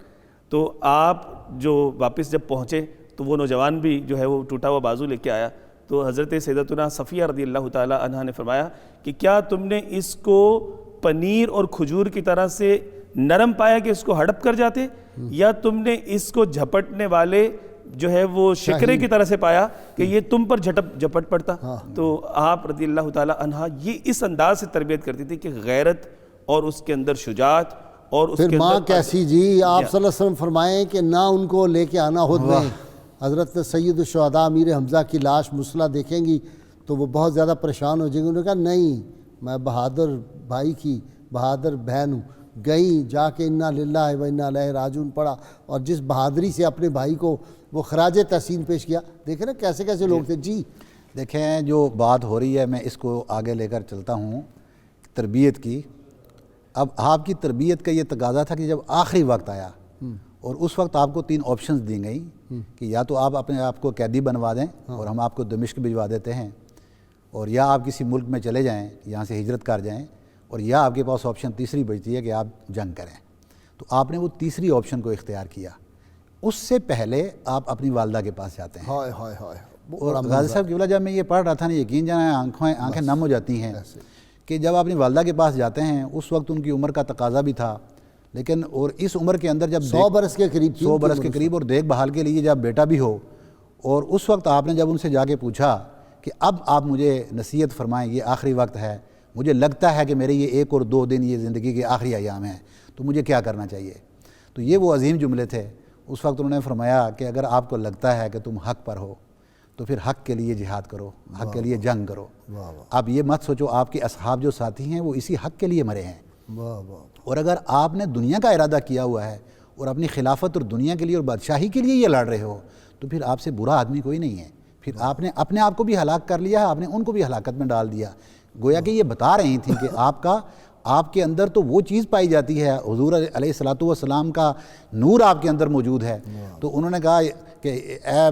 تو آپ جو واپس جب پہنچے تو وہ نوجوان بھی جو ہے وہ ٹوٹا ہوا بازو لے کے آیا۔ تو حضرت سیدتنا صفیہ رضی اللہ تعالی عنہا نے فرمایا کہ کیا تم نے اس کو پنیر اور کھجور کی طرح سے نرم پایا کہ اس کو ہڑپ کر جاتے، یا تم نے اس کو جھپٹنے والے جو ہے وہ شکرے کی طرح سے پایا کہ یہ تم پر جھپٹ پڑتا؟ تو آپ رضی اللہ تعالی عنہا یہ اس انداز سے تربیت کرتی تھی کہ غیرت اور اس کے اندر شجاعت، اور اس پھر کے ماں اندر کیسی جی، آپ صلی اللہ علیہ وسلم فرمائیں کہ نہ ان کو لے کے آنا خود میں، حضرت سید الشہداء امیر حمزہ کی لاش مسلح دیکھیں گی تو وہ بہت زیادہ پریشان ہو جائیں گے۔ انہوں نے کہا نہیں، میں بہادر بھائی کی بہادر بہن ہوں، گئیں جا کے انا للہ و انا الیہ راجعون پڑھا، اور جس بہادری سے اپنے بھائی کو وہ خراج تحسین پیش کیا۔ دیکھیں نا کیسے کیسے لوگ تھے جی۔ دیکھیں جو بات ہو رہی ہے میں اس کو آگے لے کر چلتا ہوں تربیت کی۔ اب آپ کی تربیت کا یہ تقاضا تھا کہ جب آخری وقت آیا اور اس وقت آپ کو 3 آپشنز دی گئیں کہ یا تو آپ اپنے آپ کو قیدی بنوا دیں اور ہم آپ کو دمشق بھجوا دیتے ہیں، اور یا آپ کسی ملک میں چلے جائیں، یہاں سے ہجرت کر جائیں، اور یا آپ کے پاس آپشن تیسری بچتی ہے کہ آپ جنگ کریں۔ تو آپ نے وہ تیسری آپشن کو اختیار کیا۔ اس سے پہلے آپ اپنی والدہ کے پاس جاتے ہیں۔ ہائے ہائے ہائے، اور غازی صاحب قبلہ جب میں یہ پڑھ رہا تھا نا، یقین جانا آنکھیں نم ہو جاتی ہیں کہ جب آپ اپنی والدہ کے پاس جاتے ہیں اس وقت ان کی عمر کا تقاضا بھی تھا، لیکن اور اس عمر کے اندر جب 100 برس کے قریب 100 برس کے قریب، اور دیکھ بھال کے لیے جب بیٹا بھی ہو، اور اس وقت آپ نے جب ان سے جا کے پوچھا کہ اب آپ مجھے نصیحت فرمائیں، یہ آخری وقت ہے، مجھے لگتا ہے کہ میرے یہ 1 اور 2 دن یہ زندگی کے آخری ایام ہیں، تو مجھے کیا کرنا چاہیے؟ تو یہ وہ عظیم جملے تھے۔ اس وقت انہوں نے فرمایا کہ اگر آپ کو لگتا ہے کہ تم حق پر ہو تو پھر حق کے لیے جہاد کرو، حق کے لیے جنگ کرو۔ آپ یہ مت سوچو آپ کے اصحاب جو ساتھی ہیں وہ اسی حق کے لیے مرے ہیں، اور اگر آپ نے دنیا کا ارادہ کیا ہوا ہے اور اپنی خلافت اور دنیا کے لیے اور بادشاہی کے لیے یہ لڑ رہے ہو تو پھر آپ سے برا آدمی کوئی نہیں ہے۔ پھر آپ نے اپنے آپ کو بھی ہلاک کر لیا ہے، آپ نے ان کو بھی ہلاکت میں ڈال دیا۔ گویا کہ یہ بتا رہی تھیں کہ آپ کے اندر تو وہ چیز پائی جاتی ہے، حضور علیہ الصلوۃ والسلام کا نور آپ کے اندر موجود ہے۔ تو انہوں نے کہا کہ اے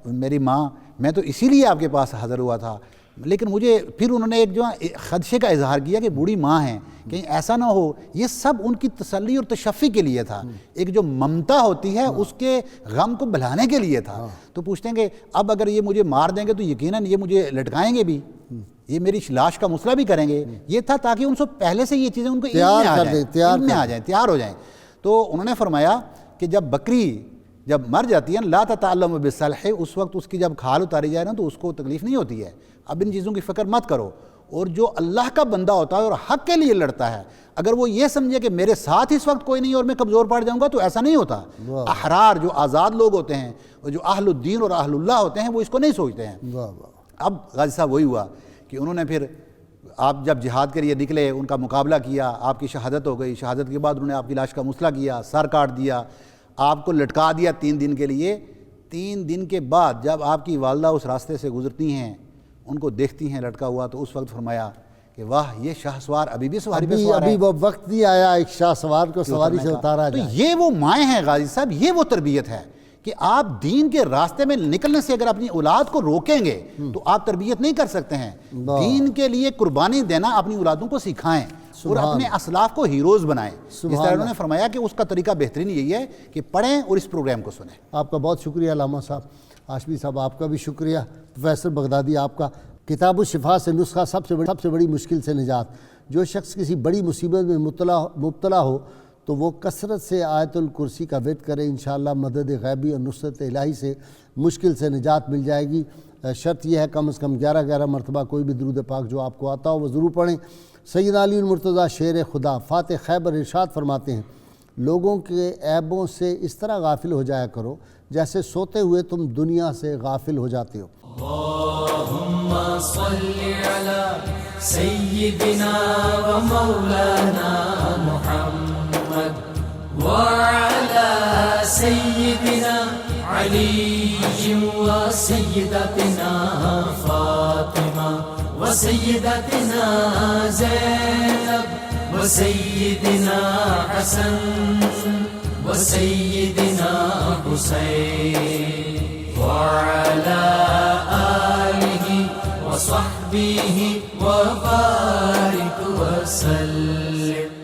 میری ماں، میں تو اسی لیے آپ کے پاس حاضر ہوا تھا، لیکن مجھے پھر انہوں نے ایک جو خدشے کا اظہار کیا کہ بوڑھی ماں ہیں، کہیں ایسا نہ ہو۔ یہ سب ان کی تسلی اور تشفی کے لیے تھا، ایک جو ممتا ہوتی ہے اس کے غم کو بھلانے کے لیے تھا۔ تو پوچھتے ہیں کہ اب اگر یہ مجھے مار دیں گے تو یقیناً یہ مجھے لٹکائیں گے بھی، یہ میری لاش کا مسئلہ بھی کریں گے۔ یہ تھا تاکہ ان سے پہلے سے یہ چیزیں ان کو علم میں آ جائیں، تیار ہو جائیں۔ تو انہوں نے فرمایا کہ جب بکری جب مر جاتی ہے لا تتعلم بالصلح، اس وقت اس کی جب کھال اتاری جائے نا تو اس کو تکلیف نہیں ہوتی ہے۔ اب ان چیزوں کی فکر مت کرو، اور جو اللہ کا بندہ ہوتا ہے اور حق کے لیے لڑتا ہے، اگر وہ یہ سمجھے کہ میرے ساتھ اس وقت کوئی نہیں اور میں کمزور پڑ جاؤں گا تو ایسا نہیں ہوتا۔ احرار جو آزاد لوگ ہوتے ہیں اور جو اہل الدین اور اہل اللہ ہوتے ہیں وہ اس کو نہیں سوچتے ہیں۔ اب غازی صاحب وہی ہوا کہ انہوں نے پھر آپ جب جہاد کے لیے نکلے، ان کا مقابلہ کیا، آپ کی شہادت ہو گئی۔ شہادت کے بعد انہوں نے آپ کی لاش کا مسئلہ کیا، سر کاٹ دیا، آپ کو لٹکا دیا 3 دن کے لیے۔ 3 دن کے بعد جب آپ کی والدہ اس راستے سے گزرتی ہیں، ان کو دیکھتی ہیں لٹکا ہوا، تو اس وقت فرمایا کہ واہ یہ شاہ سوار ابھی بھی سواری پہ سوار ہے۔ ابھی وہ وقت نہیں آیا ایک شاہ سوار کو سواری سے اتارا جائے۔ تو یہ وہ مائیں ہیں غازی صاحب، یہ وہ تربیت ہے کہ آپ دین کے راستے میں نکلنے سے اگر اپنی اولاد کو روکیں گے تو آپ تربیت نہیں کر سکتے ہیں۔ دین کے لیے قربانی دینا اپنی اولادوں کو سکھائیں اور اپنے اسلاف کو ہیروز بنائیں۔ اس طرح انہوں نے فرمایا کہ اس کا طریقہ بہترین یہی ہے کہ پڑھیں اور اس پروگرام کو سنیں۔ آپ کا بہت شکریہ علامہ صاحب، ہاشمی صاحب آپ کا بھی شکریہ، پروفیسر بغدادی آپ کا۔ کتاب الشفا سے نسخہ سب سے بڑی مشکل سے نجات۔ جو شخص کسی بڑی مصیبت میں مبتلا ہو تو وہ کثرت سے آیت الکرسی کا ورد کرے، انشاءاللہ مدد غیبی اور نصرت الہی سے مشکل سے نجات مل جائے گی۔ شرط یہ ہے کم از کم 11 مرتبہ کوئی بھی درود پاک جو آپ کو آتا ہو وہ ضرور پڑھیں۔ سیدنا علی المرتضیٰ شیر خدا فاتح خیبر ارشاد فرماتے ہیں لوگوں کے عیبوں سے اس طرح غافل ہو جایا کرو جیسے سوتے ہوئے تم دنیا سے غافل ہو جاتے ہو۔ اللہم صلی علی سیدنا و مولانا محمد وعلی سیدنا علی و سیدتنا فاطمہ و سیدتنا زینب و سیدنا حسن و سیدنا حسین وعلى آله وصحبه وبارك وسلم